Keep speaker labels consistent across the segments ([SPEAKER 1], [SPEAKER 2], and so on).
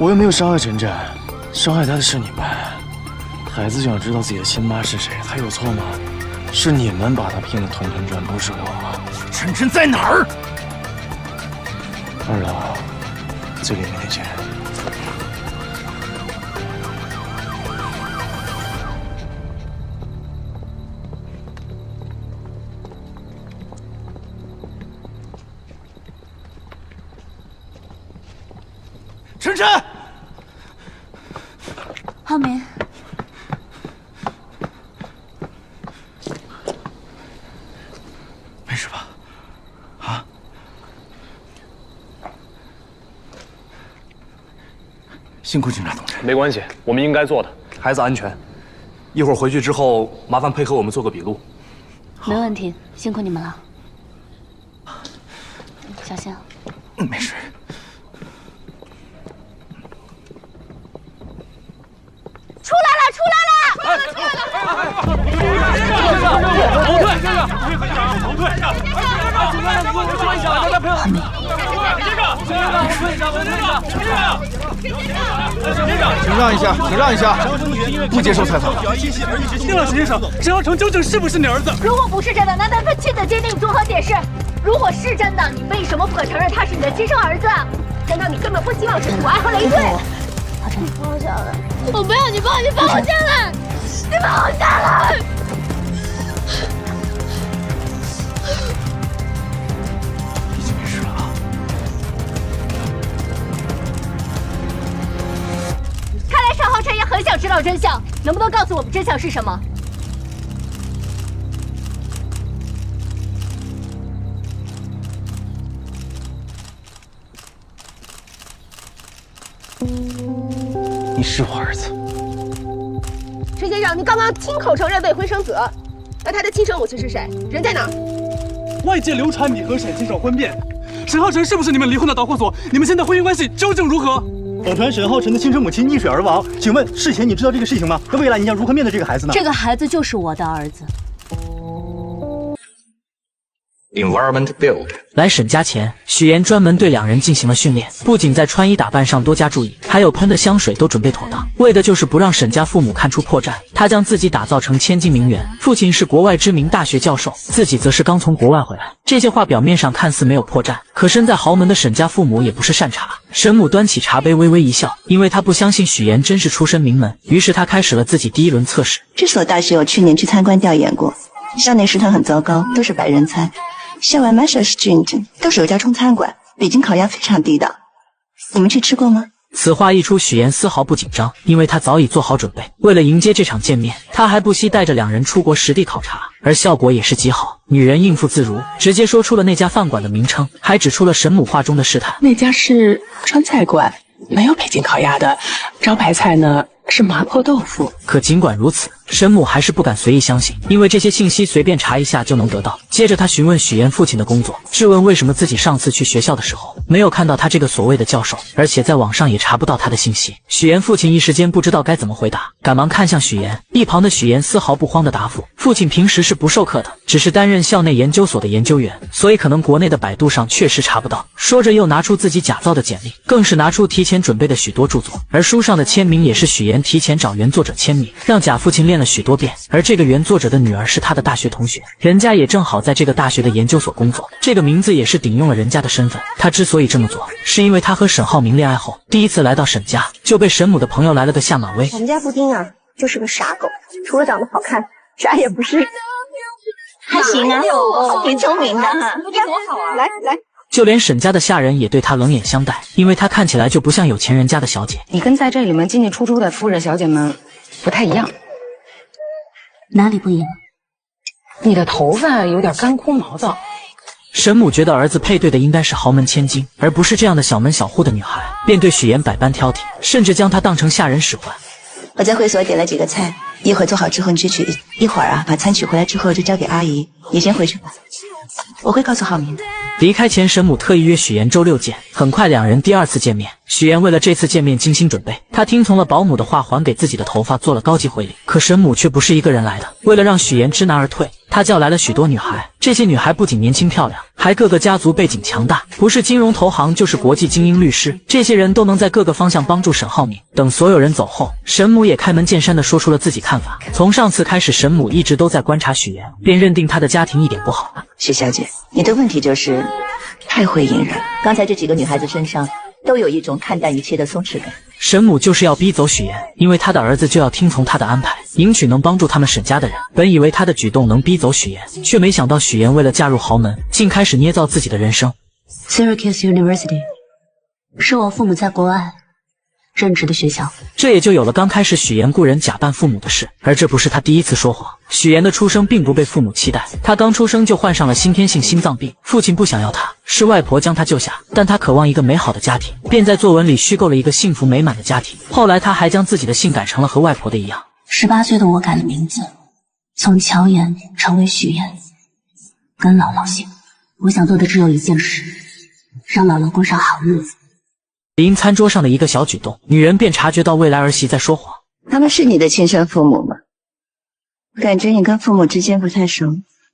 [SPEAKER 1] 我又没有伤害晨晨，伤害他的是你们。孩子想知道自己的亲妈是谁，他有错吗？是你们把他骗得团团转，不是我。
[SPEAKER 2] 晨晨在哪儿？2
[SPEAKER 1] 楼，最里面那间。
[SPEAKER 2] 晨晨，
[SPEAKER 3] 浩明，
[SPEAKER 2] 没事吧？啊？辛苦警察同志。
[SPEAKER 4] 没关系，我们应该做的。
[SPEAKER 5] 孩子安全，一会儿回去之后，麻烦配合我们做个笔录。
[SPEAKER 3] 没问题，辛苦你们了，小心。
[SPEAKER 2] 没事。
[SPEAKER 3] 出来了！出来了！
[SPEAKER 2] 请让一下，请让一下，不接受采访。
[SPEAKER 4] 丁老师先生，沈浩成究竟是不是你儿子？
[SPEAKER 3] 如果不是真的，那他亲子鉴定作何解释？如果是真的，你为什么不肯承认他是你的亲生儿子？难道你根本不希望是阻碍和累赘？浩辰，放我下来！我不要你抱，你放我下来！你放我下来！
[SPEAKER 2] 已经没事了啊。
[SPEAKER 3] 看来沈浩辰也很想知道真相，能不能告诉我们真相是什么？
[SPEAKER 1] 你是我儿子。
[SPEAKER 6] 陈先生，你刚刚亲口承认未婚生子，那他的亲生母亲是谁？人在哪儿？
[SPEAKER 4] 外界流传你和沈先生婚变，沈浩成是不是你们离婚的导火索？你们现在婚姻关系究竟如何？
[SPEAKER 7] 网传沈浩辰的亲生母亲溺水而亡，请问事前你知道这个事情吗？那未来你要如何面对这个孩子呢？
[SPEAKER 3] 这个孩子就是我的儿子。
[SPEAKER 8] Environment Build。
[SPEAKER 9] 来沈家前，许妍专门对两人进行了训练，不仅在穿衣打扮上多加注意，还有喷的香水都准备妥当，为的就是不让沈家父母看出破绽。他将自己打造成千金名媛，父亲是国外知名大学教授，自己则是刚从国外回来。这些话表面上看似没有破绽，可身在豪门的沈家父母也不是善茬。沈母端起茶杯微微一笑，因为她不相信许妍真是出身名门，于是她开始了自己第一轮测试。
[SPEAKER 10] 这所大学我去年去参观调研过，校内食堂很糟糕，都是白人餐。校外 Master Student 都是有家中餐馆，北京烤鸭非常地道。你们去吃过吗？
[SPEAKER 9] 此话一出，许妍丝毫不紧张，因为她早已做好准备。为了迎接这场见面，她还不惜带着两人出国实地考察，而效果也是极好。女人应付自如，直接说出了那家饭馆的名称，还指出了沈母话中的试探。
[SPEAKER 11] 那家是川菜馆，没有北京烤鸭的，招牌菜呢是麻婆豆腐。
[SPEAKER 9] 可尽管如此，沈母还是不敢随意相信，因为这些信息随便查一下就能得到。接着她询问许妍父亲的工作，质问为什么自己上次去学校的时候没有看到他这个所谓的教授，而且在网上也查不到他的信息。许妍父亲一时间不知道该怎么回答，赶忙看向许妍。一旁的许妍丝毫不慌的答复，父亲平时是不授课的，只是担任校内研究所的研究员，所以可能国内的百度上确实查不到。说着又拿出自己假造的简历，更是拿出提前准备的许多著作，而书上的签名也是许妍提前找原作者签名，让假父亲练了许多遍。而这个原作者的女儿是他的大学同学，人家也正好在这个大学的研究所工作，这个名字也是顶用了人家的身份。他之所以这么做，是因为他和沈浩明恋爱后，第一次来到沈家就被沈母的朋友来了个下马威。
[SPEAKER 6] 我们家布丁啊，就是个傻狗，除了长得好看，啥也不是。
[SPEAKER 10] 还行啊，挺聪明的哈。
[SPEAKER 6] 布丁多好啊！来来。
[SPEAKER 9] 就连沈家的下人也对他冷眼相待，因为他看起来就不像有钱人家的小姐。
[SPEAKER 11] 你跟在这里面进进出出的夫人小姐们不太一样。
[SPEAKER 3] 哪里不一样？
[SPEAKER 11] 你的头发有点干枯毛躁。
[SPEAKER 9] 沈母觉得儿子配对的应该是豪门千金，而不是这样的小门小户的女孩，便对许妍百般挑剔，甚至将她当成下人使唤。
[SPEAKER 10] 我在会所点了几个菜，一会儿做好之后你去取，一会儿啊把餐取回来之后就交给阿姨。你先回去吧，我会告诉浩明的。
[SPEAKER 9] 离开前，沈母特意约许妍周六见。很快两人第二次见面，许妍为了这次见面精心准备，她听从了保姆的话，还给自己的头发做了高级回礼。可沈母却不是一个人来的，为了让许妍知难而退，他叫来了许多女孩，这些女孩不仅年轻漂亮，还各个家族背景强大，不是金融投行就是国际精英律师，这些人都能在各个方向帮助沈浩明。等所有人走后，沈母也开门见山地说出了自己看法。从上次开始，沈母一直都在观察许言，便认定他的家庭一点不好。
[SPEAKER 10] 许小姐，你的问题就是太会隐忍。刚才这几个女孩子身上都有一种看淡一切的松弛感。
[SPEAKER 9] 沈母就是要逼走许言，因为他的儿子就要听从他的安排，迎娶能帮助他们沈家的人。本以为他的举动能逼走许言，却没想到许言为了嫁入豪门，竟开始捏造自己的人生。
[SPEAKER 12] Syracuse University 是我父母在国外任职的学校，
[SPEAKER 9] 这也就有了刚开始许言雇人假扮父母的事。而这不是他第一次说谎。许言的出生并不被父母期待，他刚出生就患上了先天性心脏病，父亲不想要他，是外婆将他救下，但他渴望一个美好的家庭，便在作文里虚构了一个幸福美满的家庭。后来他还将自己的姓改成了和外婆的一样。
[SPEAKER 12] 18岁的我改了名字，从乔言成为许言，跟姥姥姓。我想做的只有一件事，让姥姥过上好日子。
[SPEAKER 9] 因餐桌上的一个小举动，女人便察觉到未来儿媳在说谎。
[SPEAKER 10] 他们是你的亲生父母吗？感觉你跟父母之间不太熟。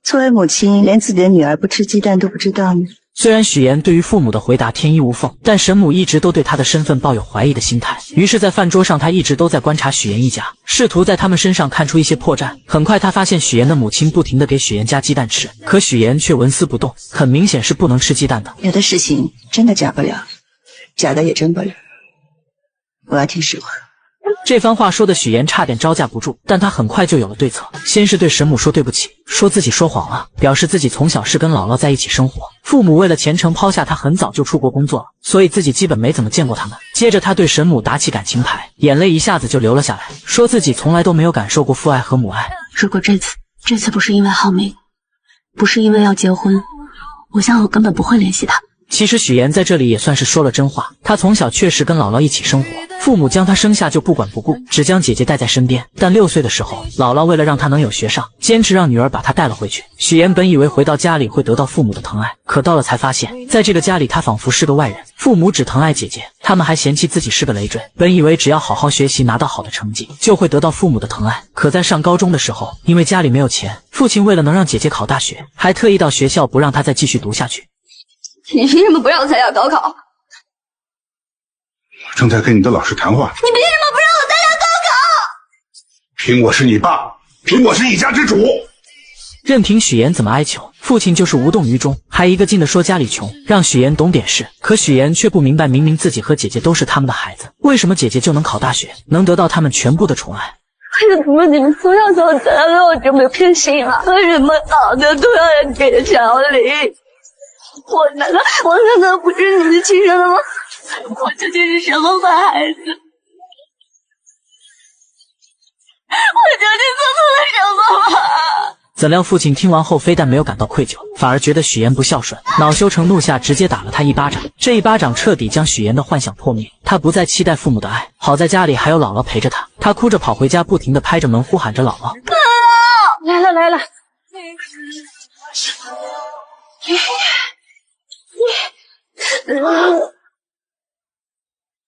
[SPEAKER 10] 作为母亲，连自己的女儿不吃鸡蛋都不知道呢。
[SPEAKER 9] 虽然许言对于父母的回答天衣无缝，但沈母一直都对他的身份抱有怀疑的心态。于是在饭桌上，他一直都在观察许言一家，试图在他们身上看出一些破绽。很快他发现许言的母亲不停地给许言加鸡蛋吃，可许言却纹丝不动，很明显是不能吃鸡蛋的。
[SPEAKER 10] 有的事情真的假不了，假的也真不了。我要听实话。
[SPEAKER 9] 这番话说的许言差点招架不住，但他很快就有了对策。先是对沈母说对不起，说自己说谎了，表示自己从小是跟姥姥在一起生活，父母为了前程抛下他很早就出国工作了，所以自己基本没怎么见过他们。接着他对沈母打起感情牌，眼泪一下子就流了下来，说自己从来都没有感受过父爱和母爱。
[SPEAKER 12] 如果这次不是因为浩明，不是因为要结婚，我想我根本不会联系他。
[SPEAKER 9] 其实许言在这里也算是说了真话，他从小确实跟姥姥一起生活，父母将他生下就不管不顾，只将姐姐带在身边。但6岁的时候，姥姥为了让他能有学上，坚持让女儿把他带了回去。许言本以为回到家里会得到父母的疼爱，可到了才发现，在这个家里他仿佛是个外人，父母只疼爱姐姐，他们还嫌弃自己是个累赘。本以为只要好好学习，拿到好的成绩，就会得到父母的疼爱，可在上高中的时候，因为家里没有钱，父亲为了能让姐姐考大学，还特意到学校不让她再继续读下去。
[SPEAKER 3] 你凭什么不让我参加高考？
[SPEAKER 13] 我正在跟你的老师谈话。
[SPEAKER 3] 你凭什么不让我参加高考？
[SPEAKER 13] 凭我是你爸，凭我是一家之主。
[SPEAKER 9] 任凭许言怎么哀求，父亲就是无动于衷，还一个劲地说家里穷，让许言懂点事。可许言却不明白，明明自己和姐姐都是他们的孩子，为什么姐姐就能考大学，能得到他们全部的宠爱？
[SPEAKER 3] 为什么你们从小到大对我这么偏心啊？为什么好的都要人给小李？我难道不是你的亲生的吗？我究竟是什么坏孩子？我究竟做错了什么吗？
[SPEAKER 9] 怎料父亲听完后非但没有感到愧疚，反而觉得许言不孝顺，恼羞成怒下直接打了他一巴掌。这一巴掌彻底将许言的幻想破灭，他不再期待父母的爱。好在家里还有姥姥陪着他，他哭着跑回家，不停地拍着门呼喊着姥姥。
[SPEAKER 3] 来了来了。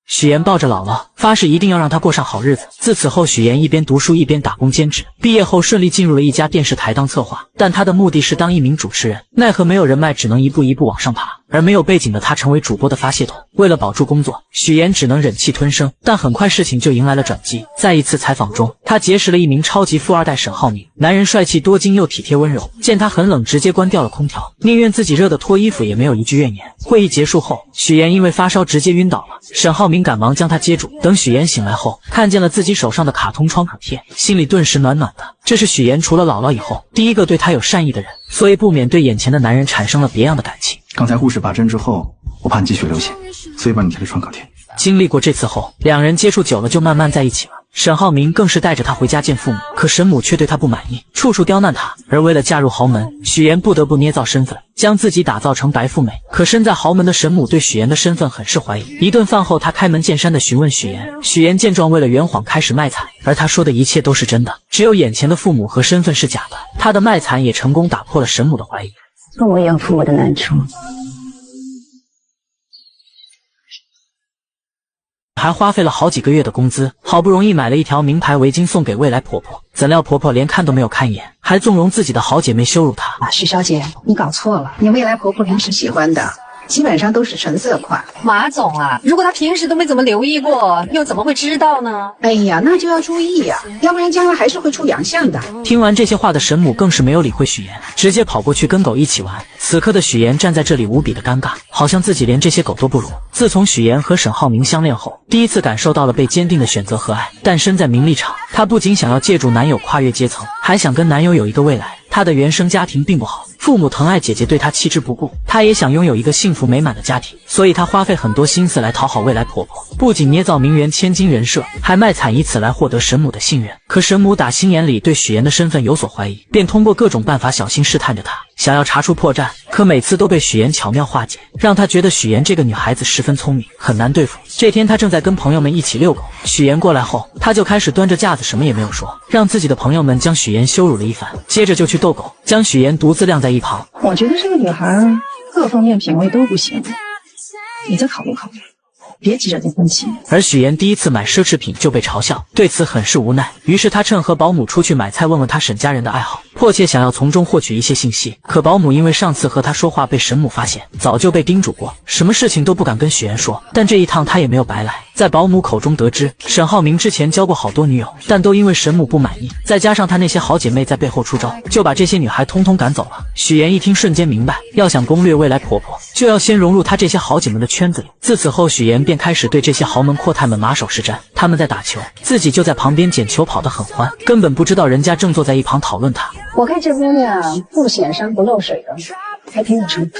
[SPEAKER 9] 许言抱着姥姥，发誓一定要让她过上好日子。自此后，许言一边读书一边打工兼职，毕业后顺利进入了一家电视台当策划，但他的目的是当一名主持人，奈何没有人脉，只能一步一步往上爬。而没有背景的他成为主播的发泄筒。为了保住工作，许言只能忍气吞声，但很快事情就迎来了转机。在一次采访中，他结识了一名超级富二代沈浩明，男人帅气多金又体贴温柔，见他很冷，直接关掉了空调，宁愿自己热得脱衣服也没有一句怨言。会议结束后，许言因为发烧直接晕倒了，沈浩明赶忙将他接住。等许言醒来后，看见了自己手上的卡通创可贴，心里顿时暖暖的。这是许言除了姥姥以后第一个对他有善意的人，所以不免对眼前的男人产生了别样的感情。
[SPEAKER 7] 刚才护士拔针之后，我怕你继续流血，所以帮你贴了创可贴。
[SPEAKER 9] 经历过这次后，两人接触久了就慢慢在一起了。沈浩明更是带着他回家见父母，可沈母却对他不满意，处处刁难他。而为了嫁入豪门，许言不得不捏造身份，将自己打造成白富美。可身在豪门的沈母对许言的身份很是怀疑。一顿饭后，他开门见山地询问许言。许言见状，为了圆谎开始卖惨，而他说的一切都是真的，只有眼前的父母和身份是假的。他的卖惨也成功打破了沈母的怀疑。
[SPEAKER 10] 跟我养父母的难处。
[SPEAKER 9] 还花费了好几个月的工资，好不容易买了一条名牌围巾送给未来婆婆，怎料婆婆连看都没有看一眼，还还纵容自己的好姐妹羞辱她。
[SPEAKER 14] 许小姐，你搞错了，你未来婆婆平时喜欢的基本上都是纯色款。
[SPEAKER 15] 马总啊，如果他平时都没怎么留意过，又怎么会知道呢？
[SPEAKER 14] 哎呀，那就要注意呀，要不然将来还是会出洋相的。
[SPEAKER 9] 听完这些话的神母更是没有理会许言，直接跑过去跟狗一起玩。此刻的许言站在这里无比的尴尬，好像自己连这些狗都不如。自从许言和沈浩明相恋后，第一次感受到了被坚定的选择和爱。但身在名利场，她不仅想要借助男友跨越阶层，还想跟男友有一个未来。她的原生家庭并不好，父母疼爱姐姐对她弃之不顾，她也想拥有一个幸福美满的家庭，所以她花费很多心思来讨好未来婆婆，不仅捏造名媛千金人设，还卖惨以此来获得神母的信任。可神母打心眼里对许言的身份有所怀疑，便通过各种办法小心试探着她，想要查出破绽，可每次都被许言巧妙化解，让她觉得许言这个女孩子十分聪明，很难对付。这天她正在跟朋友们一起遛狗，许言过来后，她就开始端着架子什么也没有说，让自己的朋友们将许言羞辱了一番，接着就去逗狗，将许言独自晾在一旁。
[SPEAKER 14] 我觉得这个女孩各方面品味都不行，你再考虑考虑，别急着结婚期。
[SPEAKER 9] 而许言第一次买奢侈品就被嘲笑，对此很是无奈，于是他趁和保姆出去买菜，问问他沈家人的爱好，迫切想要从中获取一些信息。可保姆因为上次和他说话被神母发现，早就被叮嘱过，什么事情都不敢跟许言说。但这一趟他也没有白来，在保姆口中得知，沈浩明之前交过好多女友，但都因为神母不满意，再加上他那些好姐妹在背后出招，就把这些女孩通通赶走了。许言一听瞬间明白，要想攻略未来婆婆，就要先融入她这些好姐们的圈子里。自此后，许言便开始对这些豪门阔太们马首是瞻，他们在打球，自己就在旁边捡球跑得很欢，根本不知道人家正坐在一旁讨论他。
[SPEAKER 14] 我看这姑娘不显山不漏水的，还挺有成绩。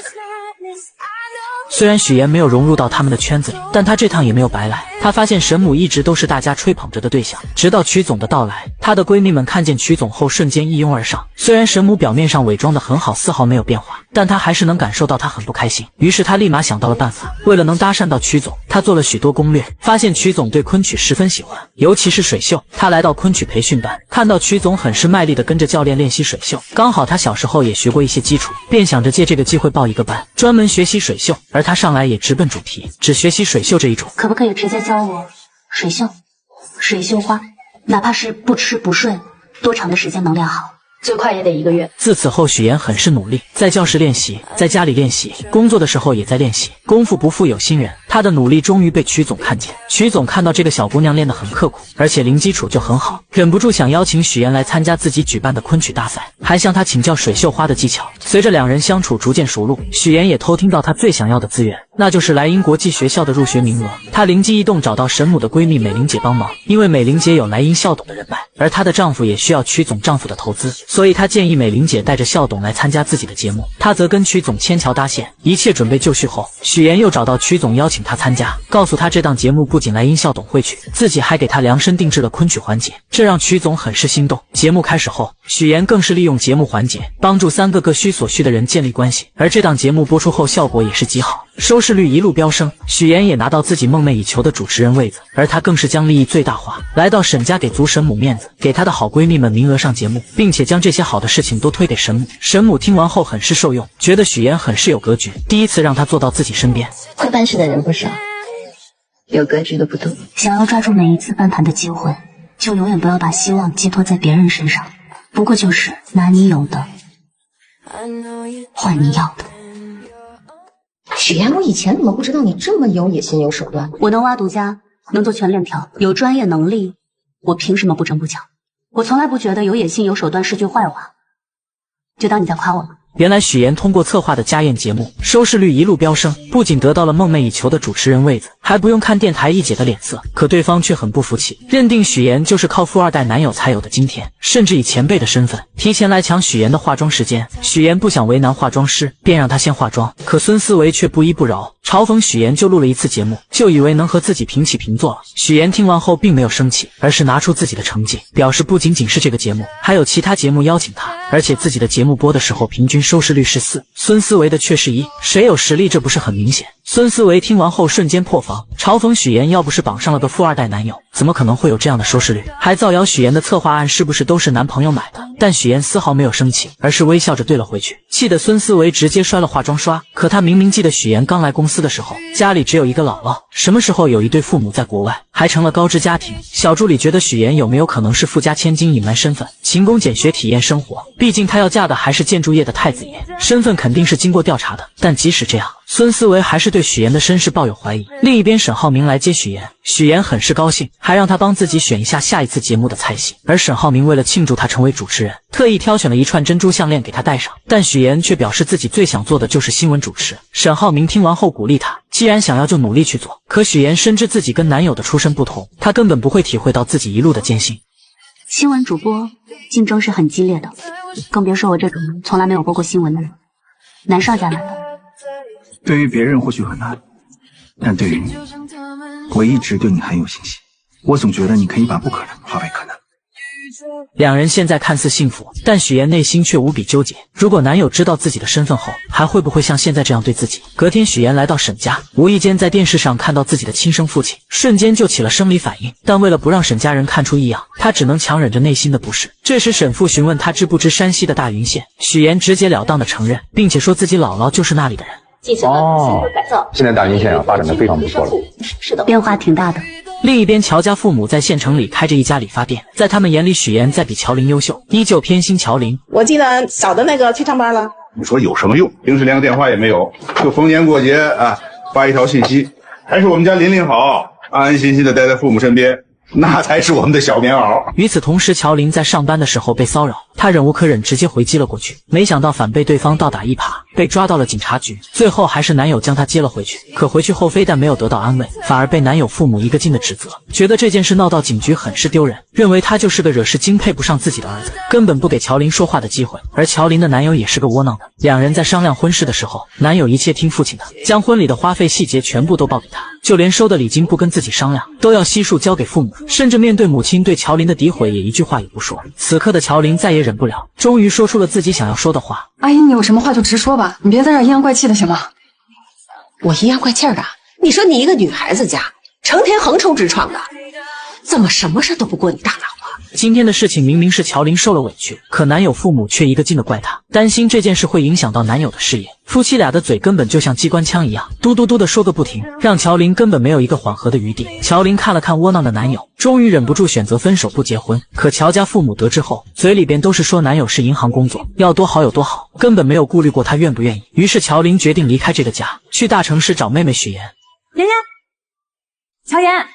[SPEAKER 9] 虽然许言没有融入到他们的圈子里，但他这趟也没有白来。他发现神母一直都是大家吹捧着的对象，直到曲总的到来，她的闺蜜们看见曲总后瞬间一拥而上。虽然神母表面上伪装得很好，丝毫没有变化，但她还是能感受到她很不开心。于是她立马想到了办法，为了能搭讪到曲总，她做了许多攻略，发现曲总对昆曲十分喜欢，尤其是水袖。她来到昆曲培训班，看到曲总很是卖力地跟着教练练习水袖，刚好她小时候也学过一些基础，便想着借这个机会报一个班，专门学习水袖。而她上来也直奔主题，只学习水袖这一种。
[SPEAKER 12] 可不可以直接教我水袖、水袖花，哪怕是不吃不睡，多长的时间能练好？最快也得1个月。
[SPEAKER 9] 自此后，许言很是努力，在教室练习，在家里练习，工作的时候也在练习。功夫不负有心人，他的努力终于被曲总看见。曲总看到这个小姑娘练得很刻苦，而且零基础就很好，忍不住想邀请许言来参加自己举办的昆曲大赛，还向她请教水袖花的技巧。随着两人相处逐渐熟络，许言也偷听到她最想要的资源，那就是莱茵国际学校的入学名额。她灵机一动，找到神母的闺蜜美玲姐帮忙，因为美玲姐有莱茵校董的人脉，而她的丈夫也需要曲总丈夫的投资，所以她建议美玲姐带着校董来参加自己的节目，她则跟曲总牵桥搭线。一切准备就绪后，许言又找到曲总邀请他参加，告诉他这档节目不仅莱茵校董会去，自己还给他量身定制了昆曲环节，这让曲总很是心动。节目开始后，许言更是利用节目环节帮助3个各需所需的人建立关系，而这档节目播出后效果也是极好，收视率一路飙升。许言也拿到自己梦寐以求的主持人位子，而他更是将利益最大化，来到沈家给足神母面子，给他的好闺蜜们名额上节目，并且将这些好的事情都推给神母。神母听完后很是受用，觉得许言很是有格局，第一次让他坐到自己身边。
[SPEAKER 12] 会办事的人不少，有格局的不多。想要抓住每一次翻盘的机会，就永远不要把希望寄托在别人身上，不过就是拿你有的换你要的。
[SPEAKER 15] 许言，我以前怎么不知道你这么有野心有手段？
[SPEAKER 12] 我能挖独家，能做全链条，有专业能力，我凭什么不争不抢？我从来不觉得有野心有手段是句坏话，就当你在夸我了。
[SPEAKER 9] 原来许言通过策划的家宴节目，收视率一路飙升，不仅得到了梦寐以求的主持人位子，还不用看电台一姐的脸色。可对方却很不服气，认定许言就是靠富2代男友才有的今天，甚至以前辈的身份提前来抢许言的化妆时间。许言不想为难化妆师，便让他先化妆，可孙思维却不依不饶，嘲讽许言就录了一次节目，就以为能和自己平起平坐了。许言听完后并没有生气，而是拿出自己的成绩，表示不仅仅是这个节目，还有其他节目邀请他，而且自己的节目播的时候平均收视率是4，孙思维的却是1，谁有实力这不是很明显？孙思维听完后瞬间破防，嘲讽许言要不是绑上了个富2代男友，怎么可能会有这样的收视率？还造谣许言的策划案是不是都是男朋友买的？但许妍丝毫没有生气，而是微笑着对了回去，气得孙思维直接摔了化妆刷。可他明明记得许妍刚来公司的时候，家里只有一个姥姥，什么时候有一对父母在国外，还成了高知家庭。小助理觉得许妍有没有可能是富家千金隐瞒身份，勤工俭学体验生活，毕竟她要嫁的还是建筑业的太子爷，身份肯定是经过调查的。但即使这样，孙思维还是对许妍的身世抱有怀疑。另一边，沈浩明来接许妍，许妍很是高兴，还让他帮自己选一下下一次节目的菜系。而沈浩明为了庆祝他成为主持人，特意挑选了一串珍珠项链给他戴上。但许妍却表示自己最想做的就是新闻主持。沈浩明听完后鼓励他，既然想要就努力去做。可许妍深知自己跟男友的出身不同，她根本不会体会到自己一路的艰辛。
[SPEAKER 12] 新闻主播竞争是很激烈的，更别说我这种从来没有播过新闻的人。难上加难的。
[SPEAKER 16] 对于别人或许很难，但对于你，我一直对你很有信心。我总觉得你可以把不可能化为可能。
[SPEAKER 9] 两人现在看似幸福，但许妍内心却无比纠结。如果男友知道自己的身份后，还会不会像现在这样对自己？隔天，许妍来到沈家，无意间在电视上看到自己的亲生父亲，瞬间就起了生理反应。但为了不让沈家人看出异样，她只能强忍着内心的不适。这时，沈父询问她知不知山西的大云县，许妍直截了当的承认，并且说自己姥姥就是那里的人。
[SPEAKER 8] 现在大云县发展的非常不错了，
[SPEAKER 12] 是的，变化挺大的。
[SPEAKER 9] 另一边，乔家父母在县城里开着一家理发店，在他们眼里，许妍在比乔琳优秀，依旧偏心乔琳。
[SPEAKER 17] 我记得小的那个去上班了，
[SPEAKER 13] 你说有什么用？平时连个电话也没有，就逢年过节啊发一条信息，还是我们家琳琳好，安安心心的待在父母身边，那才是我们的小棉袄。
[SPEAKER 9] 与此同时，乔琳在上班的时候被骚扰，她忍无可忍，直接回击了过去，没想到反被对方倒打一耙，被抓到了警察局。最后还是男友将她接了回去，可回去后非但没有得到安慰，反而被男友父母一个劲的指责，觉得这件事闹到警局很是丢人，认为他就是个惹事精，配不上自己的儿子，根本不给乔琳说话的机会。而乔琳的男友也是个窝囊的，两人在商量婚事的时候，男友一切听父亲的，将婚礼的花费细节全部都报给他，就连收的礼金不跟自己商量，都要悉数交给父母，甚至面对母亲对乔琳的诋毁也一句话也不说。此刻的乔琳再也忍不了，终于说出了自己想要说的话。
[SPEAKER 14] 阿姨，你有什么话就直说吧，你别在这阴阳怪气的行吗？
[SPEAKER 6] 我阴阳怪气的？你说你一个女孩子家，成天横冲直撞的，怎么什么事都不过你大脑啊？
[SPEAKER 9] 今天的事情明明是乔琳受了委屈，可男友父母却一个劲的怪她，担心这件事会影响到男友的事业。夫妻俩的嘴根本就像机关枪一样，嘟嘟嘟的说个不停，让乔琳根本没有一个缓和的余地。乔琳看了看窝囊的男友，终于忍不住选择分手不结婚。可乔家父母得知后，嘴里边都是说男友是银行工作，要多好有多好，根本没有顾虑过他愿不愿意。于是乔琳决定离开这个家，去大城市找妹妹许妍。
[SPEAKER 12] 妍妍，乔妍。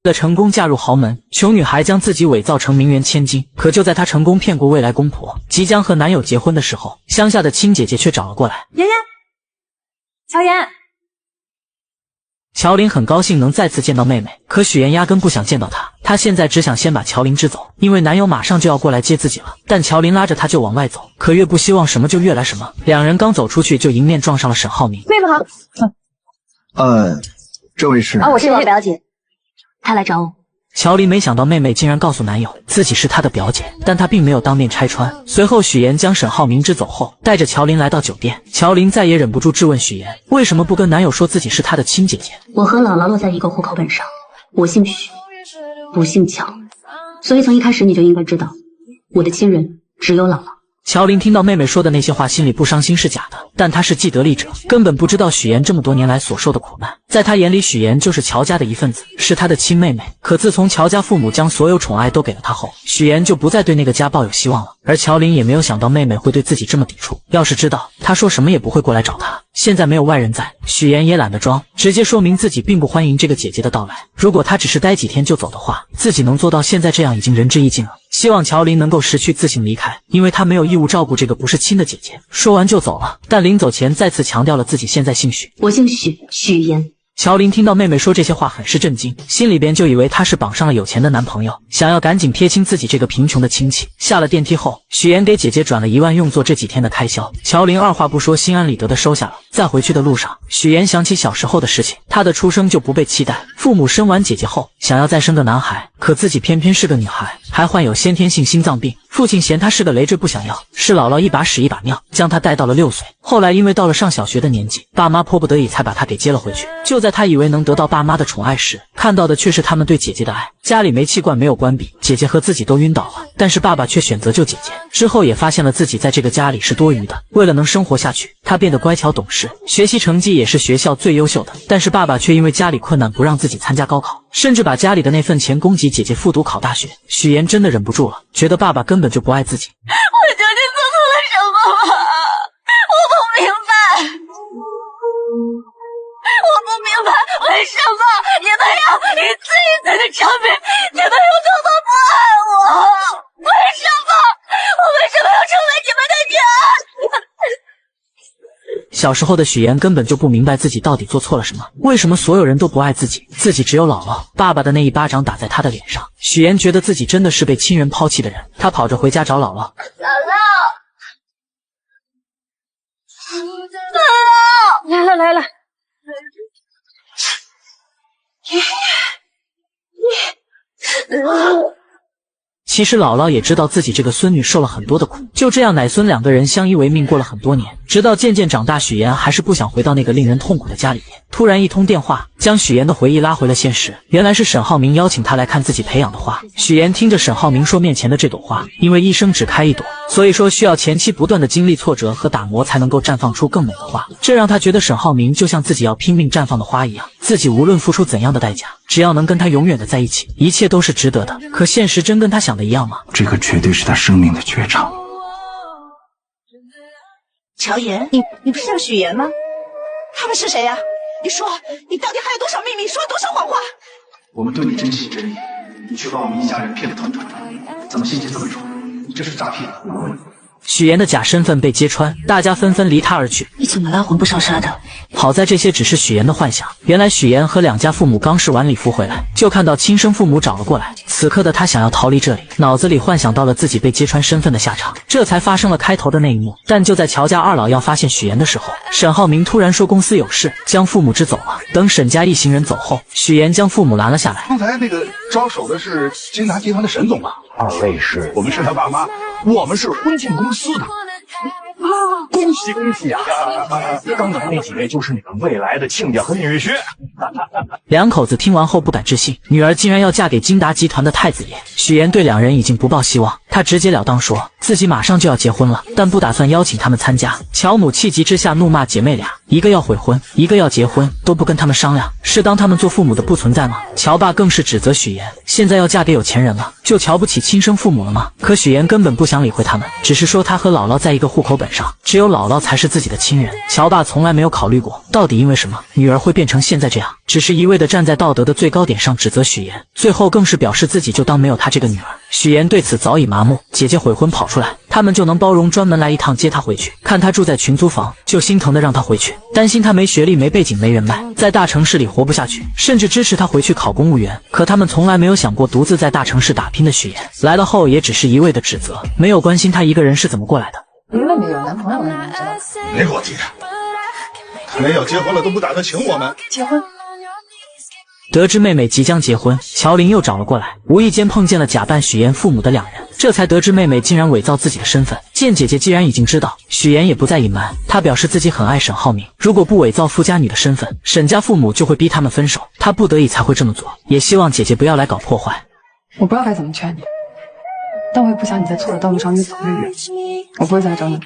[SPEAKER 12] 为了成功嫁入豪门，穷女孩将自己伪造成名媛千金。可就在她成功骗过未来公婆，即将和男友结婚的时候，乡下的亲姐姐却找了过来。妍妍，乔妍。乔琳很高兴能再次见到妹妹，可许妍压根不想见到她，她现在只想先把乔琳支走，因为男友马上就要过来接自己了。但乔琳拉着她就往外走，可越不希望什么就越来什么。两人刚走出去，就迎面撞上了沈浩明。
[SPEAKER 14] 妹妹好。
[SPEAKER 16] 这位是？
[SPEAKER 12] 我是我表姐。他来找我。
[SPEAKER 9] 乔琳没想到妹妹竟然告诉男友自己是她的表姐，但她并没有当面拆穿。随后许妍将沈浩明支走后，带着乔琳来到酒店。乔琳再也忍不住质问许妍，为什么不跟男友说自己是她的亲姐姐？
[SPEAKER 12] 我和姥姥落在一个户口本上，我姓许，不姓乔，所以从一开始你就应该知道，我的亲人只有姥姥。
[SPEAKER 9] 乔琳听到妹妹说的那些话，心里不伤心是假的，但她是既得利者，根本不知道许妍这么多年来所受的苦难。在她眼里，许妍就是乔家的一份子，是她的亲妹妹。可自从乔家父母将所有宠爱都给了她后，许妍就不再对那个家抱有希望了。而乔琳也没有想到妹妹会对自己这么抵触，要是知道，她说什么也不会过来找她。现在没有外人在，许妍也懒得装，直接说明自己并不欢迎这个姐姐的到来。如果她只是待几天就走的话，自己能做到现在这样已经仁至义尽了。希望乔琳能够识趣自行离开，因为她没有义务照顾这个不是亲的姐姐。说完就走了，但临走前再次强调了自己现在姓许。
[SPEAKER 12] 我姓许，许妍。
[SPEAKER 9] 乔琳听到妹妹说这些话很是震惊，心里边就以为她是绑上了有钱的男朋友，想要赶紧撇清自己这个贫穷的亲戚。下了电梯后，许妍给姐姐转了1万用作这几天的开销，乔琳二话不说，心安理得的收下了。在回去的路上，许妍想起小时候的事情，她的出生就不被期待，父母生完姐姐后想要再生个男孩，可自己偏偏是个女孩，还患有先天性心脏病。父亲嫌她是个累赘不想要，是姥姥一把屎一把尿将她带到了6岁。后来因为到了上小学的年纪，爸妈迫不得已才把她给接了回去。就在她以为能得到爸妈的宠爱时，看到的却是他们对姐姐的爱。家里煤气罐没有关闭，姐姐和自己都晕倒了，但是爸爸却选择救姐姐。之后也发现了自己在这个家里是多余的，为了能生活下去，他变得乖巧懂事，学习成绩也是学校最优秀的。但是爸爸却因为家里困难不让自己参加高考，甚至把家里的那份钱供给姐姐复读考大学。许妍真的忍不住了，觉得爸爸根本就不爱自己。
[SPEAKER 3] 我究竟做错了什么吗？我不明白。我不明白为什么你们要一次一次的证明你们有多么不爱我？为什么？我为什么要成为你们的女儿？
[SPEAKER 9] 小时候的许妍根本就不明白自己到底做错了什么，为什么所有人都不爱自己，自己只有姥姥。爸爸的那一巴掌打在她的脸上，许妍觉得自己真的是被亲人抛弃的人。她跑着回家找姥姥。
[SPEAKER 3] 姥姥，来了。
[SPEAKER 9] 其实姥姥也知道自己这个孙女受了很多的苦，就这样奶孙两个人相依为命过了很多年，直到渐渐长大，许妍还是不想回到那个令人痛苦的家里面。突然一通电话将许妍的回忆拉回了现实，原来是沈浩明邀请她来看自己培养的花。许妍听着沈浩明说面前的这朵花，因为一生只开一朵，所以说需要前期不断的经历挫折和打磨才能够绽放出更美的花，这让她觉得沈浩明就像自己要拼命绽放的花一样，自己无论付出怎样的代价，只要能跟他永远的在一起，一切都是值得的。可现实真跟他想的一样吗？
[SPEAKER 16] 这个绝对是他生命的绝唱。
[SPEAKER 10] 乔妍，你不是叫许妍吗？他们是谁呀？你说，你到底还有多少秘密？说多少谎话？
[SPEAKER 16] 我们对你真心真意，你却把我们一家人骗得团团转，怎么信息这么准？你这是诈骗！
[SPEAKER 9] 许妍的假身份被揭穿，大家纷纷离她而去。
[SPEAKER 10] 你怎么了？魂不守舍的。
[SPEAKER 9] 好在这些只是许妍的幻想，原来许妍和两家父母刚试完礼服回来，就看到亲生父母找了过来。此刻的她想要逃离这里，脑子里幻想到了自己被揭穿身份的下场，这才发生了开头的那一幕。但就在乔家二老要发现许妍的时候，沈浩明突然说公司有事，将父母支走了。等沈家一行人走后，许妍将父母拦了下来。
[SPEAKER 13] 刚才那个招手的是金达集团的沈总吧？
[SPEAKER 8] 二位是？
[SPEAKER 13] 我们是他爸妈，我们是婚庆公司的。
[SPEAKER 8] 恭喜恭喜啊！刚才那几位就是你们未来的亲家和女婿。
[SPEAKER 9] 两口子听完后不敢置信，女儿竟然要嫁给金达集团的太子爷。许妍对两人已经不抱希望，她直截了当说自己马上就要结婚了，但不打算邀请他们参加。乔母气急之下怒骂姐妹俩，一个要悔婚，一个要结婚，都不跟他们商量，是当他们做父母的不存在吗？乔爸更是指责许妍，现在要嫁给有钱人了，就瞧不起亲生父母了吗？可许妍根本不想理会他们，只是说她和姥姥在一个户口本上，只有姥姥才是自己的亲人。乔爸从来没有考虑过，到底因为什么女儿会变成现在这样，只是一味的站在道德的最高点上指责许妍，最后更是表示自己就当没有她这个女儿。许妍对此早已麻木，姐姐悔婚跑出来，他们就能包容，专门来一趟接她回去，看她住在群租房，就心疼的让她回去，担心她没学历、没背景、没人脉，在大城市里活不下去，甚至支持她回去考公务员。可他们从来没有想过独自在大城市打拼的许妍，来了后也只是一味的指责，没有关心她一个人是怎么过来的。
[SPEAKER 14] 你妹妹有男朋友了，你知道吗？
[SPEAKER 13] 别给我提，没有结婚了都不打算请我们
[SPEAKER 14] 结婚。
[SPEAKER 9] 得知妹妹即将结婚，乔林又找了过来，无意间碰见了假扮许妍父母的两人，这才得知妹妹竟然伪造自己的身份。见姐姐既然已经知道，许妍也不再隐瞒，她表示自己很爱沈浩明，如果不伪造富家女的身份，沈家父母就会逼他们分手，她不得已才会这么做，也希望姐姐不要来搞破坏。
[SPEAKER 14] 我不知道该怎么劝你，但我也不想你在错的道路上越走越远，我不会再来找你。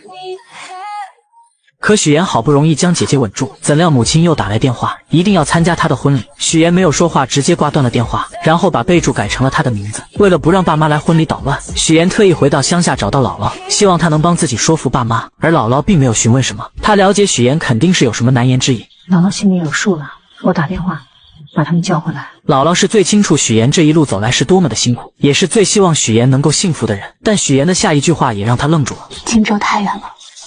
[SPEAKER 9] 可许妍好不容易将姐姐稳住，怎料母亲又打来电话，一定要参加她的婚礼。许妍没有说话，直接挂断了电话，然后把备注改成了她的名字。为了不让爸妈来婚礼捣乱，许妍特意回到乡下找到姥姥，希望她能帮自己说服爸妈。而姥姥并没有询问什么，她了解许妍肯定是有什么难言之隐。
[SPEAKER 14] 姥姥心里有数了，我打电话把他们叫回来。
[SPEAKER 9] 姥姥是最清楚许妍这一路走来是多么的辛苦，也是最希望许妍能够幸福的人。但许妍的下一句话也让她愣住了：
[SPEAKER 14] 荆州太远了，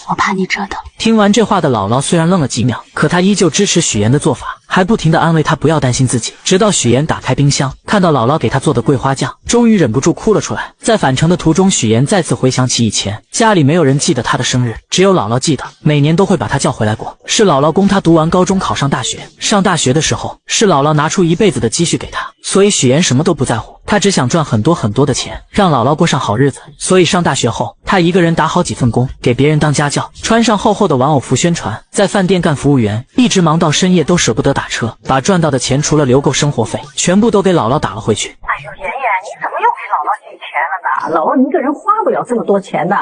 [SPEAKER 14] 我怕你折腾。
[SPEAKER 9] 听完这话的姥姥虽然愣了几秒，可她依旧支持许妍的做法，还不停地安慰她不要担心自己。直到许妍打开冰箱，看到姥姥给她做的桂花酱，终于忍不住哭了出来。在返程的途中，许妍再次回想起以前家里没有人记得她的生日，只有姥姥记得，每年都会把她叫回来过。是姥姥供她读完高中考上大学，上大学的时候是姥姥拿出一辈子的积蓄给她，所以许妍什么都不在乎，她只想赚很多很多的钱，让姥姥过上好日子。所以上大学后，她一个人打好几份工，给别人当家教，穿上厚厚的的玩偶服宣传，在饭店干服务员，一直忙到深夜都舍不得打车，把赚到的钱除了留够生活费，全部都给姥姥打了回去。
[SPEAKER 14] 哎呦，妍妍，你怎么又给姥姥给钱了呢？姥姥一个人花不了这么多钱的，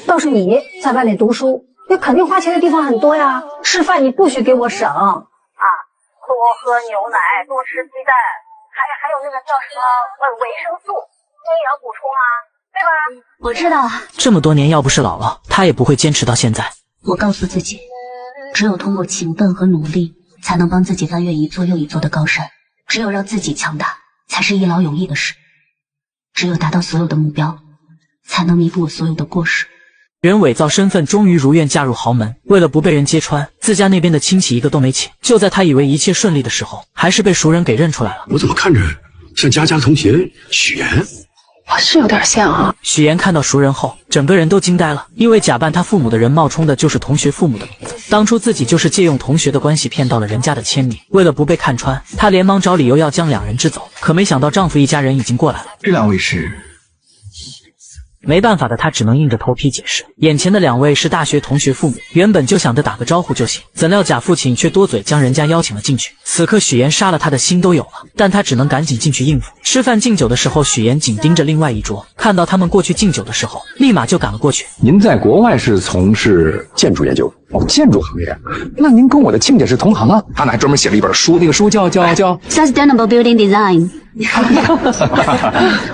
[SPEAKER 14] 倒是你在外面读书，那肯定花钱的地方很多呀。吃饭你不许给我省啊，多喝牛奶，多吃鸡蛋，还有那个叫什么维生素、营养补充啊，对吧？
[SPEAKER 3] 我知道了。
[SPEAKER 9] 这么多年，要不是姥姥，她也不会坚持到现在。
[SPEAKER 3] 我告诉自己，只有通过勤奋和努力，才能帮自己翻越一座又一座的高山。只有让自己强大，才是一劳永逸的事。只有达到所有的目标，才能弥补我所有的过失。
[SPEAKER 9] 人伪造身份，终于如愿嫁入豪门。为了不被人揭穿，自家那边的亲戚一个都没请。就在他以为一切顺利的时候，还是被熟人给认出来了。
[SPEAKER 18] 我怎么看着像佳佳的同学许妍？
[SPEAKER 11] 是有点像啊。
[SPEAKER 9] 许妍看到熟人后，整个人都惊呆了，因为假扮他父母的人冒充的就是同学父母的名字。当初自己就是借用同学的关系骗到了人家的签名。为了不被看穿，她连忙找理由要将两人支走，可没想到丈夫一家人已经过来了。
[SPEAKER 16] 这两位是？
[SPEAKER 9] 没办法的，她只能硬着头皮解释，眼前的两位是大学同学父母，原本就想着打个招呼就行，怎料假父亲却多嘴将人家邀请了进去。此刻许妍杀了他的心都有了，但他只能赶紧进去应付。吃饭敬酒的时候，许妍紧盯着另外一桌，看到他们过去敬酒的时候，立马就赶了过去。
[SPEAKER 8] 您在国外是从事建筑研究？哦，建筑行业。那您跟我的亲家是同行啊？他还专门写了一本书，那个书叫
[SPEAKER 3] Sustainable Building Design。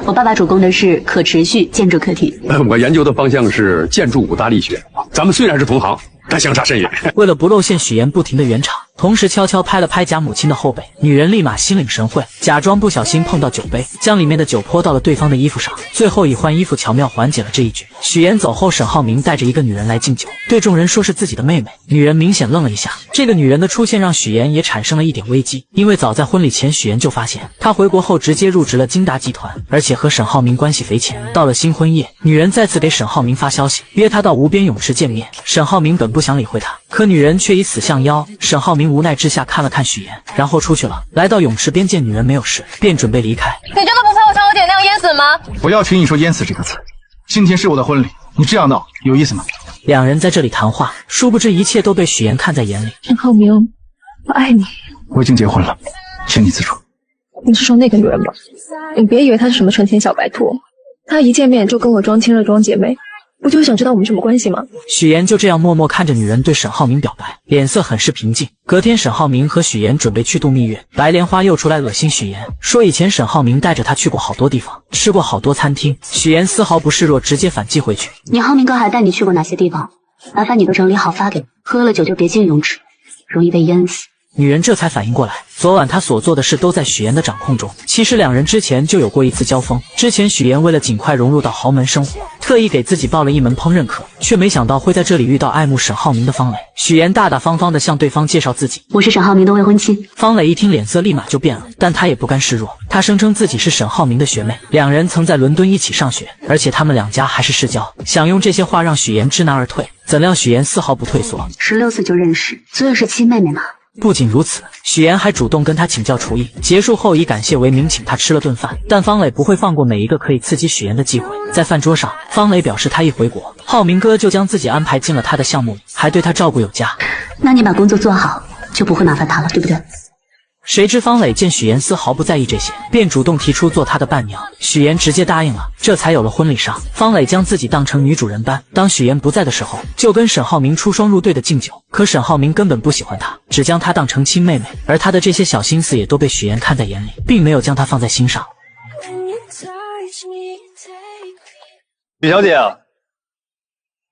[SPEAKER 3] 我爸爸主攻的是可持续建筑课题。
[SPEAKER 8] 我研究的方向是建筑五大力学。咱们虽然是同行，但相差甚远。
[SPEAKER 9] 为了不露馅，许妍不停的圆场，同时悄悄拍了拍假母亲的后背。女人立马心领神会，假装不小心碰到酒杯，将里面的酒泼到了对方的衣服上，最后以换衣服巧妙缓解了这一局。许妍走后，沈浩明带着一个女人来敬酒，对众人说是自己的妹妹。女人明显愣了一下，这个女人的出现让许妍也产生了一点危机，因为早在婚礼前，许妍就发现她回国后直接入职了金达集团，而且和沈浩明关系匪浅。到了新婚夜，女人再次给沈浩明发消息，约他到无边泳池见面。沈浩明本不想理会她，可女人却以死相邀。沈浩明无奈之下看了看许妍，然后出去了。来到泳池边见女人没有事，便准备离开。
[SPEAKER 3] 你真的不怕我像我姐那样淹死吗？
[SPEAKER 16] 不要听你说淹死这个词。今天是我的婚礼，你这样闹有意思吗？
[SPEAKER 9] 两人在这里谈话，殊不知一切都被许妍看在眼里。
[SPEAKER 14] 沈浩明，我爱你。
[SPEAKER 16] 我已经结婚了，请你自重。
[SPEAKER 14] 你是说那个女人吧？你别以为她是什么纯情小白兔，她一见面就跟我装亲热装姐妹，不就是想知道我们什么关系吗？
[SPEAKER 9] 许妍就这样默默看着女人对沈浩明表白，脸色很是平静。隔天，沈浩明和许妍准备去度蜜月，白莲花又出来恶心许妍，说以前沈浩明带着她去过好多地方，吃过好多餐厅。许妍丝毫不示弱，直接反击回去。
[SPEAKER 3] 你浩明哥还带你去过哪些地方？麻烦你都整理好发给我。喝了酒就别进泳池，容易被淹死。
[SPEAKER 9] 女人这才反应过来，昨晚她所做的事都在许妍的掌控中。其实两人之前就有过一次交锋。之前许妍为了尽快融入到豪门生活，特意给自己报了一门烹饪课，却没想到会在这里遇到爱慕沈浩明的方磊。许妍大大方方地向对方介绍自己：
[SPEAKER 3] 我是沈浩明的未婚妻。
[SPEAKER 9] 方磊一听脸色立马就变了，但他也不甘示弱，他声称自己是沈浩明的学妹，两人曾在伦敦一起上学，而且他们两家还是世交。想用这些话让许妍知难而退，怎料许妍丝毫不退缩。
[SPEAKER 3] 16岁就认识，所以是亲妹妹嘛。
[SPEAKER 9] 不仅如此，许妍还主动跟他请教厨艺，结束后以感谢为名请他吃了顿饭。但方磊不会放过每一个可以刺激许妍的机会。在饭桌上，方磊表示他一回国，浩明哥就将自己安排进了他的项目里，还对他照顾有加。
[SPEAKER 3] 那你把工作做好，就不会麻烦他了，对不对？
[SPEAKER 9] 谁知方磊见许妍丝毫不在意这些，便主动提出做他的伴娘。许妍直接答应了，这才有了婚礼上。方磊将自己当成女主人般，当许妍不在的时候，就跟沈浩明出双入对的敬酒。可沈浩明根本不喜欢他，只将他当成亲妹妹，而他的这些小心思也都被许妍看在眼里，并没有将他放在心上。
[SPEAKER 19] 许小姐，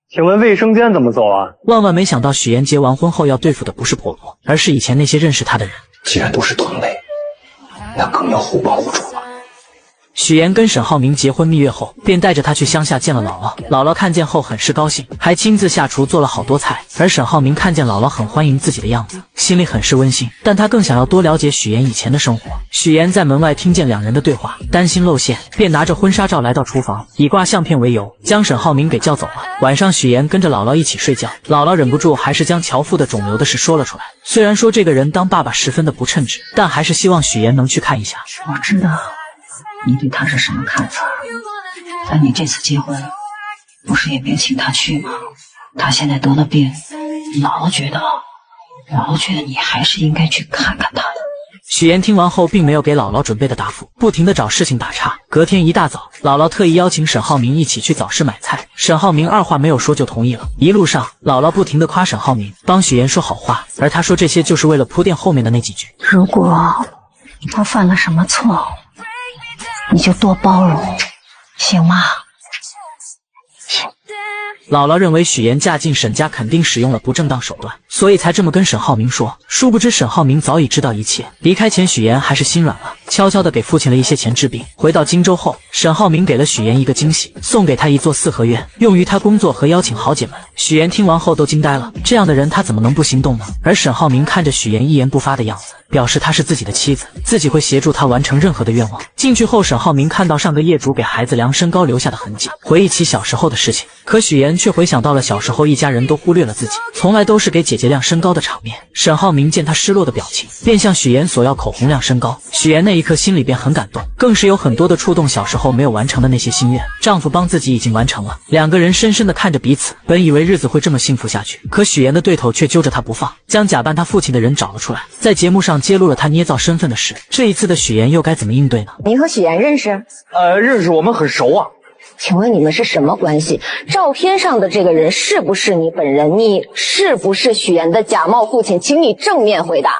[SPEAKER 19] 请问卫生间怎么走啊？
[SPEAKER 9] 万万没想到，许妍结完婚后要对付的不是婆婆，而是以前那些认识她的人。
[SPEAKER 8] 既然都是同类，那更要互帮互助了。
[SPEAKER 9] 许妍跟沈浩明结婚蜜月后，便带着他去乡下见了姥姥。姥姥看见后很是高兴，还亲自下厨做了好多菜。而沈浩明看见姥姥很欢迎自己的样子，心里很是温馨，但他更想要多了解许妍以前的生活。许妍在门外听见两人的对话，担心露馅，便拿着婚纱照来到厨房，以挂相片为由，将沈浩明给叫走了。晚上许妍跟着姥姥一起睡觉，姥姥忍不住还是将乔父的肿瘤的事说了出来。虽然说这个人当爸爸十分的不称职，但还是希望许妍能去看一下。
[SPEAKER 14] 我知道你对他是什么看法，但你这次结婚不是也别请他去吗？他现在得了病，姥姥觉得你还是应该去看看他的。
[SPEAKER 9] 许岩听完后，并没有给姥姥准备的答复，不停地找事情打岔。隔天一大早，姥姥特意邀请沈浩明一起去早市买菜，沈浩明二话没有说就同意了。一路上，姥姥不停地夸沈浩明，帮许岩说好话，而他说这些就是为了铺垫后面的那几句。
[SPEAKER 14] 如果他犯了什么错误，你就多包容，行吗？
[SPEAKER 9] 姥姥认为许岩嫁进沈家肯定使用了不正当手段，所以才这么跟沈浩明说。殊不知沈浩明早已知道一切。离开前，许岩还是心软了，悄悄地给父亲了一些钱治病。回到荆州后，沈浩明给了许岩一个惊喜，送给他一座四合院，用于他工作和邀请豪姐们。许岩听完后都惊呆了，这样的人他怎么能不心动呢？而沈浩明看着许岩一言不发的样子，表示她是自己的妻子，自己会协助他完成任何的愿望。进去后，沈浩明看到上个业主给孩子量身高留下的痕迹，回忆起小时候的事情。可许岩却回想到了小时候一家人都忽略了自己，从来都是给姐姐量身高的场面。沈浩明见他失落的表情，便向许岩索要口红量身高。许岩那一刻心里便很感动，更是有很多的触动小时候没有完成的那些心愿，丈夫帮自己已经完成了。两个人深深地看着彼此，本以为日子会这么幸福下去，可许岩的对头却揪着他不放，将假扮他父亲的人找了出来，在节目上揭露了他捏造身份的事。这一次的许岩又该怎么应对呢？
[SPEAKER 15] 您和许岩认识？
[SPEAKER 5] 认识，我们很熟啊。
[SPEAKER 15] 请问你们是什么关系？照片上的这个人是不是你本人？你是不是许岩的假冒父亲？请你正面回答。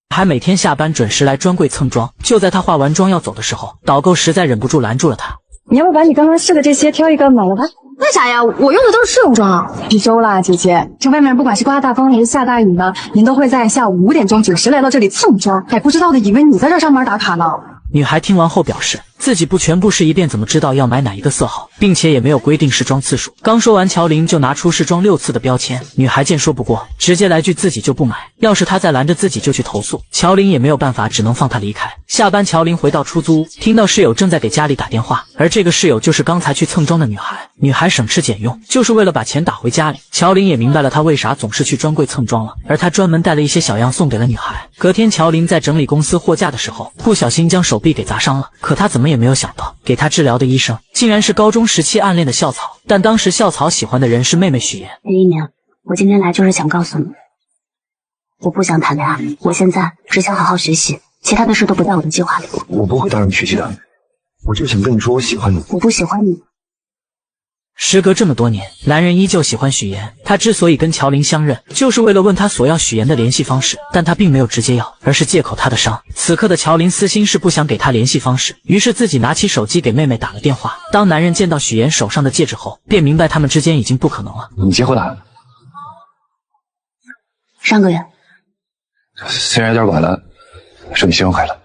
[SPEAKER 9] 还每天下班准时来专柜蹭妆。就在他化完妆要走的时候，导购实在忍不住拦住了他。
[SPEAKER 20] 你要不把你刚刚试的这些挑一个买了吧？
[SPEAKER 3] 为啥呀？我用的都是试用装。
[SPEAKER 20] 必修啦，姐姐。这外面不管是刮大风还是下大雨呢，您都会在下午5点钟准时来到这里蹭妆。还不知道的以为你在这上班打卡呢。
[SPEAKER 9] 女孩听完后表示，自己不全部试一遍，怎么知道要买哪一个色号，并且也没有规定试妆次数。刚说完，乔林就拿出试妆6次的标签。女孩见说不过，直接来句自己就不买。要是她再拦着自己就去投诉，乔林也没有办法，只能放她离开。下班，乔林回到出租屋，听到室友正在给家里打电话，而这个室友就是刚才去蹭妆的女孩。女孩省吃俭用，就是为了把钱打回家里。乔林也明白了她为啥总是去专柜蹭妆了，而她专门带了一些小样送给了女孩。隔天，乔林在整理公司货架的时候，不小心将手臂给砸伤了。可他怎么也没有想到，给他治疗的医生竟然是高中时期暗恋的校草，但当时校草喜欢的人是妹妹许妍。
[SPEAKER 21] 林一鸣，我今天来就是想告诉你，我不想谈恋爱，我现在只想好好学习，其他的事都不在我的计划里。
[SPEAKER 8] 我不会打扰你学习的，我就想跟你说我喜欢你。
[SPEAKER 21] 我不喜欢你。
[SPEAKER 9] 时隔这么多年，男人依旧喜欢许妍。他之所以跟乔林相认，就是为了问他索要许妍的联系方式，但他并没有直接要，而是借口他的伤。此刻的乔林私心是不想给他联系方式，于是自己拿起手机给妹妹打了电话。当男人见到许妍手上的戒指后，便明白他们之间已经不可能了。
[SPEAKER 8] 你结婚了？
[SPEAKER 21] 上个月。
[SPEAKER 8] 虽然有点晚了，祝你新婚快乐。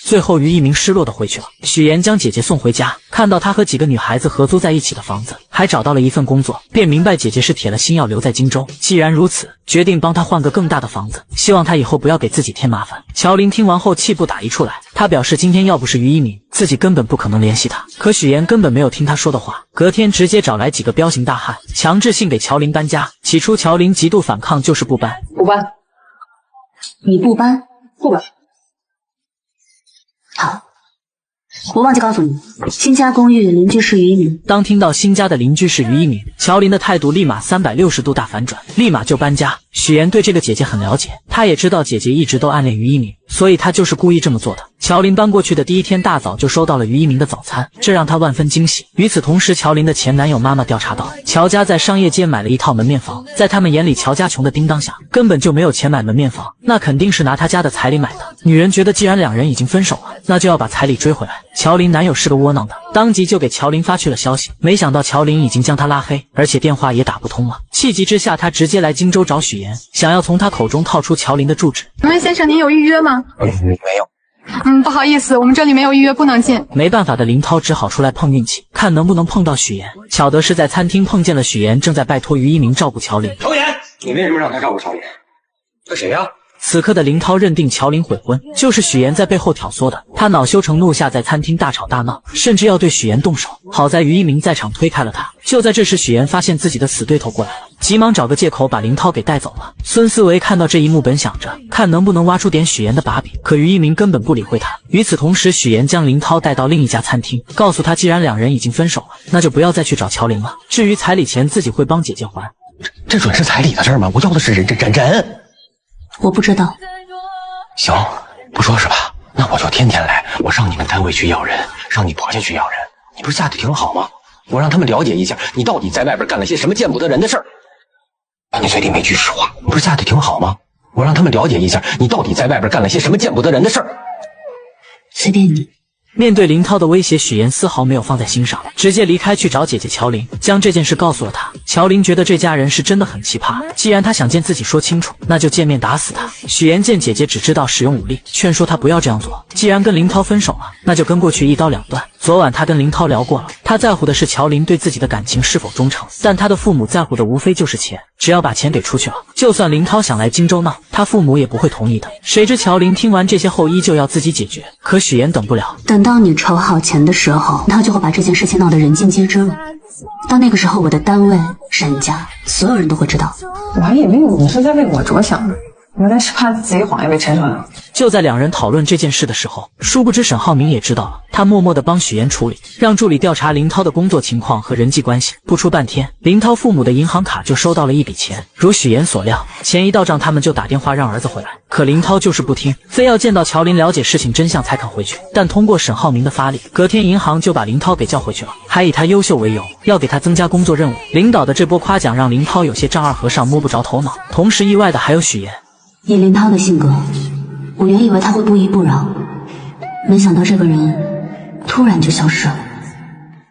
[SPEAKER 9] 最后，于一鸣失落的回去了。许妍将姐姐送回家，看到她和几个女孩子合租在一起的房子，还找到了一份工作，便明白姐姐是铁了心要留在荆州。既然如此，决定帮她换个更大的房子，希望她以后不要给自己添麻烦。乔林听完后气不打一处来，他表示今天要不是于一鸣，自己根本不可能联系他。可许妍根本没有听他说的话，隔天直接找来几个彪形大汉，强制性给乔林搬家。起初乔林极度反抗，就是不搬。
[SPEAKER 21] 不搬。你不搬？不搬。好。我忘记告诉你，新家公寓邻居是于一鸣。
[SPEAKER 9] 当听到新家的邻居是于一鸣，乔林的态度立马360度大反转，立马就搬家。许妍对这个姐姐很了解，她也知道姐姐一直都暗恋于一鸣，所以她就是故意这么做的。乔林搬过去的第一天大早就收到了于一鸣的早餐，这让她万分惊喜。与此同时，乔林的前男友妈妈调查到，乔家在商业街买了一套门面房，在他们眼里，乔家穷的叮当响，根本就没有钱买门面房，那肯定是拿他家的彩礼买的。女人觉得既然两人已经分手了，那就要把彩礼追回来。乔林男友是个窝囊的，当即就给乔林发去了消息，没想到乔林已经将他拉黑，而且电话也打不通了。气急之下，他直接来荆州找许妍，想要从他口中套出乔林的住址。
[SPEAKER 20] 请问先生，您有预约吗？
[SPEAKER 8] 没有。
[SPEAKER 20] 不好意思，我们这里没有预约，不能进。
[SPEAKER 9] 没办法的林涛只好出来碰运气，看能不能碰到许妍。巧的是在餐厅碰见了许妍，正在拜托于一鸣照顾乔林。
[SPEAKER 18] 乔妍，你为什么让他照顾乔林？那谁呀？
[SPEAKER 9] 此刻的林涛认定乔林悔婚就是许岩在背后挑唆的，他恼羞成怒下在餐厅大吵大闹，甚至要对许岩动手。好在于一鸣在场推开了他。就在这时，许岩发现自己的死对头过来了，急忙找个借口把林涛给带走了。孙思维看到这一幕，本想着看能不能挖出点许岩的把柄，可于一鸣根本不理会他。与此同时，许岩将林涛带到另一家餐厅，告诉他既然两人已经分手了，那就不要再去找乔林了。至于彩礼钱，自己会帮姐姐还。
[SPEAKER 8] 这准是彩礼的事吗？我要的是人。
[SPEAKER 21] 我不知道。
[SPEAKER 8] 行，不说是吧？那我就天天来，我上你们单位去要人，上你婆家去要人。你不是嫁得挺好吗？我让他们了解一下，你到底在外边干了些什么见不得人的事儿。你嘴里没句实话，你不是嫁得挺好吗？我让他们了解一下，你到底在外边干了些什么见不得人的事儿。
[SPEAKER 21] 随便你。
[SPEAKER 9] 面对林涛的威胁，许岩丝毫没有放在心上，直接离开去找姐姐乔林，将这件事告诉了她。乔林觉得这家人是真的很奇葩，既然他想见自己说清楚，那就见面打死他。许岩见姐姐只知道使用武力，劝说她不要这样做，既然跟林涛分手了，那就跟过去一刀两断。昨晚他跟林涛聊过了，他在乎的是乔林对自己的感情是否忠诚，但他的父母在乎的无非就是钱，只要把钱给出去了，就算林涛想来荆州闹，他父母也不会同意的。谁知乔林听完这些后依旧要自己解决，可许岩等不了，
[SPEAKER 21] 等到你筹好钱的时候，他就会把这件事情闹得人尽皆知了。到那个时候，我的单位、沈家，所有人都会知道。
[SPEAKER 20] 我还以为你是在为我着想呢，原来是怕自己谎言被拆穿了。
[SPEAKER 9] 就在两人讨论这件事的时候，殊不知沈浩明也知道了，他默默地帮许岩处理，让助理调查林涛的工作情况和人际关系。不出半天，林涛父母的银行卡就收到了一笔钱，如许岩所料，钱一到账，他们就打电话让儿子回来。可林涛就是不听，非要见到乔林了解事情真相才肯回去。但通过沈浩明的发力，隔天银行就把林涛给叫回去了，还以他优秀为由，要给他增加工作任务。领导的这波夸奖让林涛有些丈二和尚摸不着头脑，同时意外的还有许岩。
[SPEAKER 21] 以林涛的性格，我原以为他会不依不饶，没想到这个人突然就消失了。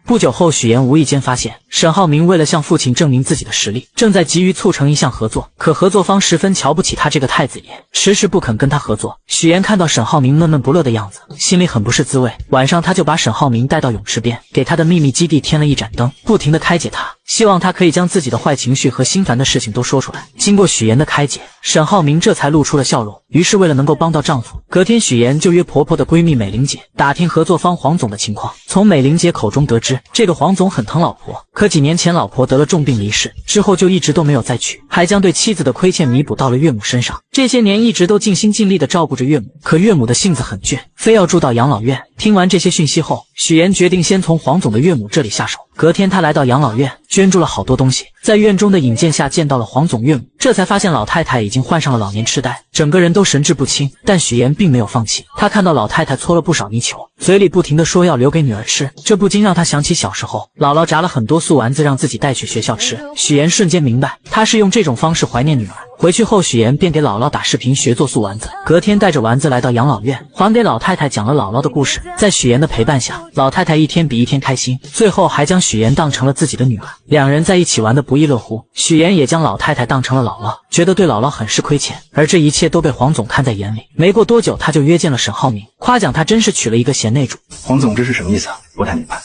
[SPEAKER 9] 不久后，许岩无意间发现沈浩明为了向父亲证明自己的实力，正在急于促成一项合作，可合作方十分瞧不起他这个太子爷，迟迟不肯跟他合作。许岩看到沈浩明闷闷不乐的样子，心里很不是滋味。晚上他就把沈浩明带到泳池边，给他的秘密基地添了一盏灯，不停地开解他，希望他可以将自己的坏情绪和心烦的事情都说出来。经过许岩的开解，沈浩明这才露出了笑容。于是为了能够帮到丈夫，隔天许岩就约婆婆的闺蜜美玲姐打听合作方黄总的情况。从美玲姐口中得知，这个黄总很疼老婆，可几年前老婆得了重病离世，之后就一直都没有再娶，还将对妻子的亏欠弥补到了岳母身上。这些年一直都尽心尽力地照顾着岳母，可岳母的性子很倔，非要住到养老院。听完这些讯息后，许岩决定先从黄总的岳母这里下手。隔天他来到养老院，捐助了好多东西，在院中的引荐下见到了黄总岳母，这才发现老太太已经患上了老年痴呆，整个人都神志不清。但许岩并没有放弃，他看到老太太搓了不少泥鳅，嘴里不停地说要留给女儿吃，这不禁让他想起小时候姥姥炸了很多素丸子让自己带去学校吃。许岩瞬间明白，他是用这种方式怀念女儿。回去后，许岩便给姥姥打视频学做素丸子，隔天带着丸子来到养老院，还给老太太讲了姥姥的故事。在许岩的陪伴下，老太太一天比一天开心，最后还将许岩当成了自己的女儿，两人在一起玩得不亦乐乎。许岩也将老太太当成了姥姥，觉得对姥姥很是亏欠，而这一切都被黄总看在眼里。没过多久，他就约见了沈浩明，夸奖他真是娶了一个贤内助。
[SPEAKER 16] 黄总，这是什么意思啊？不太明白。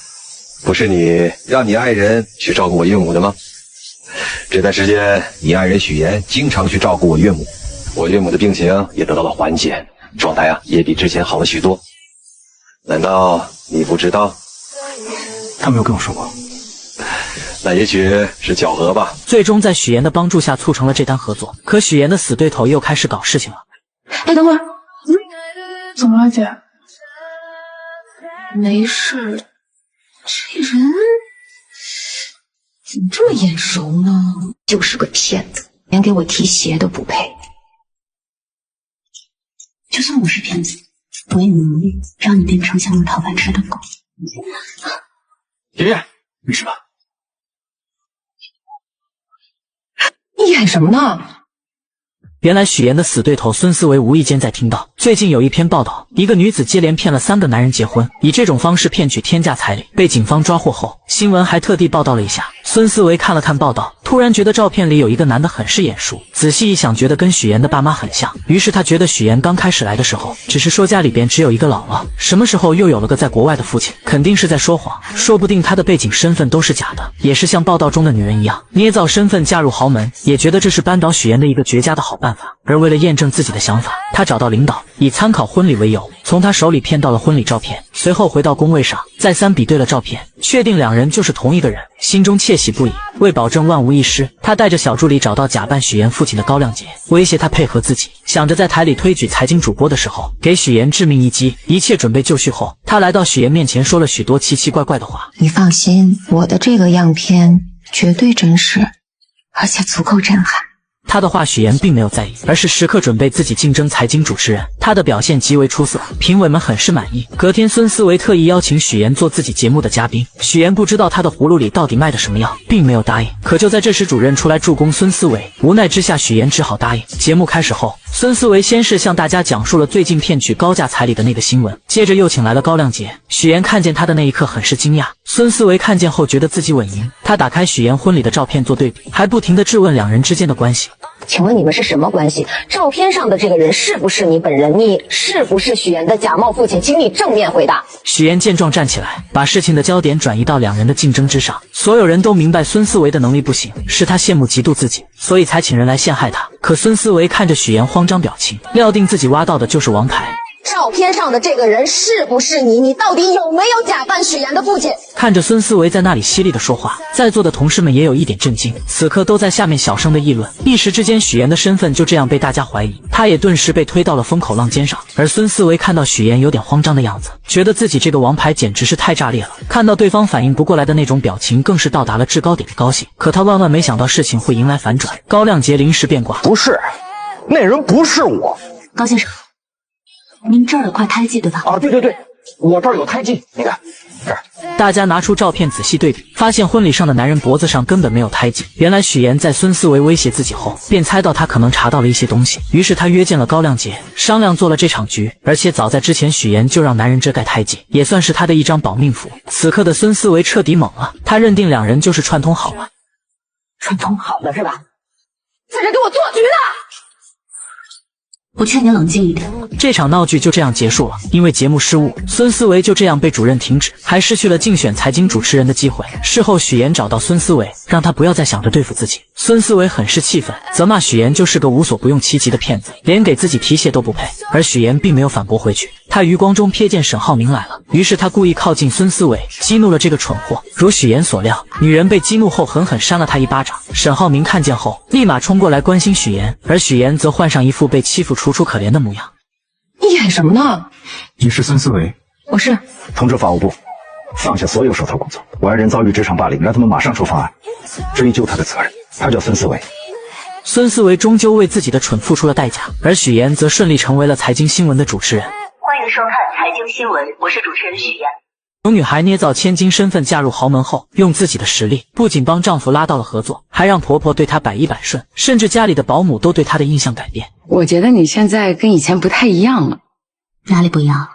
[SPEAKER 8] 不是你让你爱人去照顾我岳母的吗？这段时间，你爱人许岩经常去照顾我岳母，我岳母的病情也得到了缓解，状态也比之前好了许多。难道你不知道？
[SPEAKER 16] 他没有跟我说过。
[SPEAKER 8] 那也许是巧合吧。
[SPEAKER 9] 最终在许岩的帮助下促成了这单合作，可许岩的死对头又开始搞事情了。
[SPEAKER 20] 哎，等会儿，怎么了，姐？没事，这人怎么这么眼熟呢？
[SPEAKER 21] 就是个骗子，连给我提鞋都不配。就算我是骗子，我也努力让你变成像我讨饭吃的狗。
[SPEAKER 16] 爷爷，没事吧？
[SPEAKER 20] 你演什么呢？
[SPEAKER 9] 原来许岩的死对头孙思维无意间在听到最近有一篇报道，一个女子接连骗了3个男人结婚，以这种方式骗取天价彩礼，被警方抓获后，新闻还特地报道了一下。孙思维看了看报道，突然觉得照片里有一个男的很是眼熟，仔细一想，觉得跟许岩的爸妈很像。于是他觉得许岩刚开始来的时候，只是说家里边只有一个姥姥，什么时候又有了个在国外的父亲，肯定是在说谎。说不定他的背景身份都是假的，也是像报道中的女人一样捏造身份嫁入豪门，也觉得这是扳倒许岩的一个绝佳的好办法。而为了验证自己的想法，他找到领导，以参考婚礼为由，从他手里骗到了婚礼照片，随后回到工位上，再三比对了照片，确定两人就是同一个人，心中窃喜不已。为保证万无一失，他带着小助理找到假扮许岩父亲的高亮杰，威胁他配合自己，想着在台里推举财经主播的时候给许岩致命一击。一切准备就绪后，他来到许岩面前，说了许多奇奇怪怪的话。
[SPEAKER 21] 你放心，我的这个样片绝对真实，而且足够震撼。
[SPEAKER 9] 他的话许岩并没有在意，而是时刻准备自己竞争财经主持人。他的表现极为出色，评委们很是满意。隔天，孙思维特意邀请许岩做自己节目的嘉宾。许岩不知道他的葫芦里到底卖的什么药，并没有答应。可就在这时，主任出来助攻孙思维，无奈之下，许岩只好答应。节目开始后，孙思维先是向大家讲述了最近骗取高价彩礼的那个新闻，接着又请来了高亮杰。许岩看见他的那一刻很是惊讶，孙思维看见后觉得自己稳赢。他打开许岩婚礼的照片做对比，还不停地质问两人之间的关系。
[SPEAKER 15] 请问你们是什么关系？照片上的这个人是不是你本人？你是不是许岩的假冒父亲？请你正面回答。
[SPEAKER 9] 许岩见状站起来，把事情的焦点转移到两人的竞争之上。所有人都明白孙思维的能力不行，是他羡慕嫉妒自己，所以才请人来陷害他。可孙思维看着许岩慌张表情，料定自己挖到的就是王牌。
[SPEAKER 15] 照片上的这个人是不是你？你到底有没有假扮许岩的父亲？
[SPEAKER 9] 看着孙思维在那里犀利的说话，在座的同事们也有一点震惊，此刻都在下面小声的议论。一时之间，许岩的身份就这样被大家怀疑，他也顿时被推到了风口浪尖上。而孙思维看到许岩有点慌张的样子，觉得自己这个王牌简直是太炸裂了。看到对方反应不过来的那种表情，更是到达了制高点的高兴。可他万万没想到事情会迎来反转。高亮杰临时变卦，
[SPEAKER 8] 不是，那人不是我。
[SPEAKER 21] 高先生，您这儿有块胎记对吧？
[SPEAKER 8] 啊，对，我这儿有胎记，你看这儿。
[SPEAKER 9] 大家拿出照片仔细对比，发现婚礼上的男人脖子上根本没有胎记。原来许岩在孙思维威胁自己后，便猜到他可能查到了一些东西，于是他约见了高亮杰，商量做了这场局。而且早在之前，许岩就让男人遮盖胎记，也算是他的一张保命符。此刻的孙思维彻底懵了，他认定两人就是串通好了。
[SPEAKER 21] 串通好了是吧？
[SPEAKER 15] 这是给我做局的！
[SPEAKER 21] 我劝你冷静一点。
[SPEAKER 9] 这场闹剧就这样结束了。因为节目失误，孙思维就这样被主任停止，还失去了竞选财经主持人的机会。事后许岩找到孙思维，让他不要再想着对付自己。孙思维很是气愤，责骂许岩就是个无所不用其极的骗子，连给自己提鞋都不配。而许岩并没有反驳回去，他余光中瞥见沈浩明来了，于是他故意靠近孙思维，激怒了这个蠢货。如许岩所料，女人被激怒后狠狠扇了他一巴掌。沈浩明看见后，立马冲过来关心许岩，而许岩则换上一副被欺负楚楚可怜的模样。
[SPEAKER 21] 你演什么呢？
[SPEAKER 16] 你是孙思维？
[SPEAKER 21] 我是。
[SPEAKER 16] 通知法务部，放下所有手头工作。我爱人遭遇职场霸凌，让他们马上出方案，追究他的责任。他叫孙思维。
[SPEAKER 9] 孙思维终究为自己的蠢付出了代价，而许岩则顺利成为了财经新闻的主持人。
[SPEAKER 2] 欢迎收看财经新闻，我是主持人许岩。
[SPEAKER 9] 有女孩捏造千金身份嫁入豪门后，用自己的实力不仅帮丈夫拉到了合作，还让婆婆对她百依百顺，甚至家里的保姆都对她的印象改变。
[SPEAKER 11] 我觉得你现在跟以前不太一样了。
[SPEAKER 21] 哪里不一样？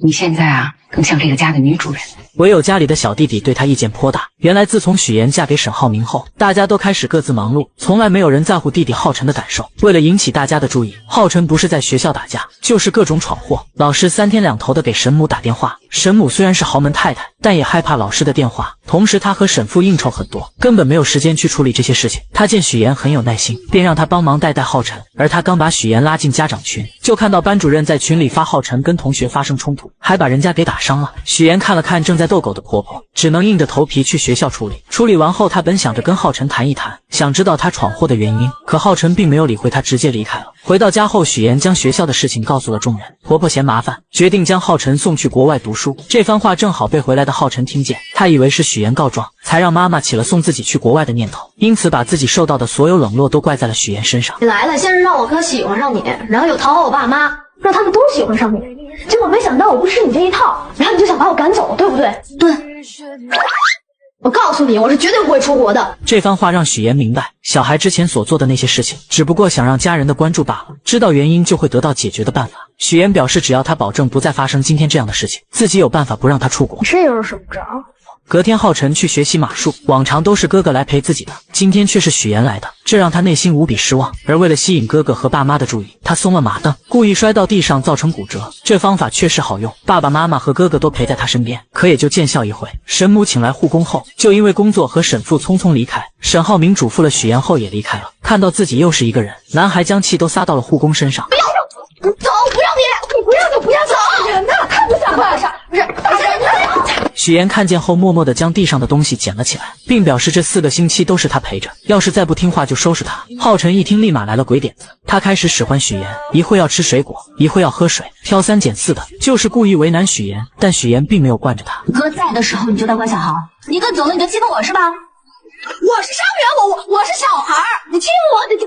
[SPEAKER 11] 你现在啊，更像这个家的女主人。
[SPEAKER 9] 唯有家里的小弟弟对她意见颇大。原来自从许岩嫁给沈浩明后，大家都开始各自忙碌，从来没有人在乎弟弟浩辰的感受。为了引起大家的注意，浩辰不是在学校打架，就是各种闯祸。老师三天两头的给沈母打电话，沈母虽然是豪门太太，但也害怕老师的电话。同时他和沈父应酬很多，根本没有时间去处理这些事情。他见许岩很有耐心，便让他帮忙带浩辰。而他刚把许岩拉进家长群，就看到班主任在群里发浩辰跟同学发生冲突，还把人家给打伤了。许岩看了看正在逗狗的婆婆，只能硬着头皮去学校处理。处理完后，他本想着跟浩辰谈一谈，想知道他闯祸的原因，可浩辰并没有理会他，直接离开了。回到家后，许岩将学校的事情告诉了众人。婆婆嫌麻烦，决定将浩辰送去国外读书。这番话正好被回来的浩辰听见，他以为是许岩告状，才让妈妈起了送自己去国外的念头，因此把自己受到的所有冷落都怪在了许岩身上。
[SPEAKER 3] 你来了，先是让我哥喜欢上你，然后又讨好我爸妈，让他们都喜欢上你，结果没想到我不吃你这一套，然后你就想把我赶走，对不对？对。我告诉你，我是绝对不会出国的。
[SPEAKER 9] 这番话让许岩明白，小孩之前所做的那些事情，只不过想让家人的关注罢了，知道原因就会得到解决的办法。许岩表示，只要他保证不再发生今天这样的事情，自己有办法不让他出国。
[SPEAKER 3] 这又是什么招？
[SPEAKER 9] 隔天浩辰去学习马术，往常都是哥哥来陪自己的，今天却是许妍来的，这让他内心无比失望。而为了吸引哥哥和爸妈的注意，他松了马蹬，故意摔到地上造成骨折。这方法确实好用，爸爸妈妈和哥哥都陪在他身边，可也就见效一回。沈母请来护工后，就因为工作和沈父匆匆离开，沈浩明嘱咐了许妍后也离开了。看到自己又是一个人，男孩将气都撒到了护工身上。
[SPEAKER 3] 不要走，不让你不要就不要走，人呢？看不下快上，不是大人。
[SPEAKER 9] 许妍看见后，默默地将地上的东西捡了起来，并表示这4个星期都是他陪着，要是再不听话就收拾他。浩辰一听，立马来了鬼点子，他开始使唤许妍，一会要吃水果，一会要喝水，挑3拣4的，就是故意为难许妍。但许妍并没有惯着他。
[SPEAKER 21] 哥在的时候你就当乖小孩，你哥走了你就欺负我是吧？
[SPEAKER 3] 我是伤员，我是小孩，你欺负我，你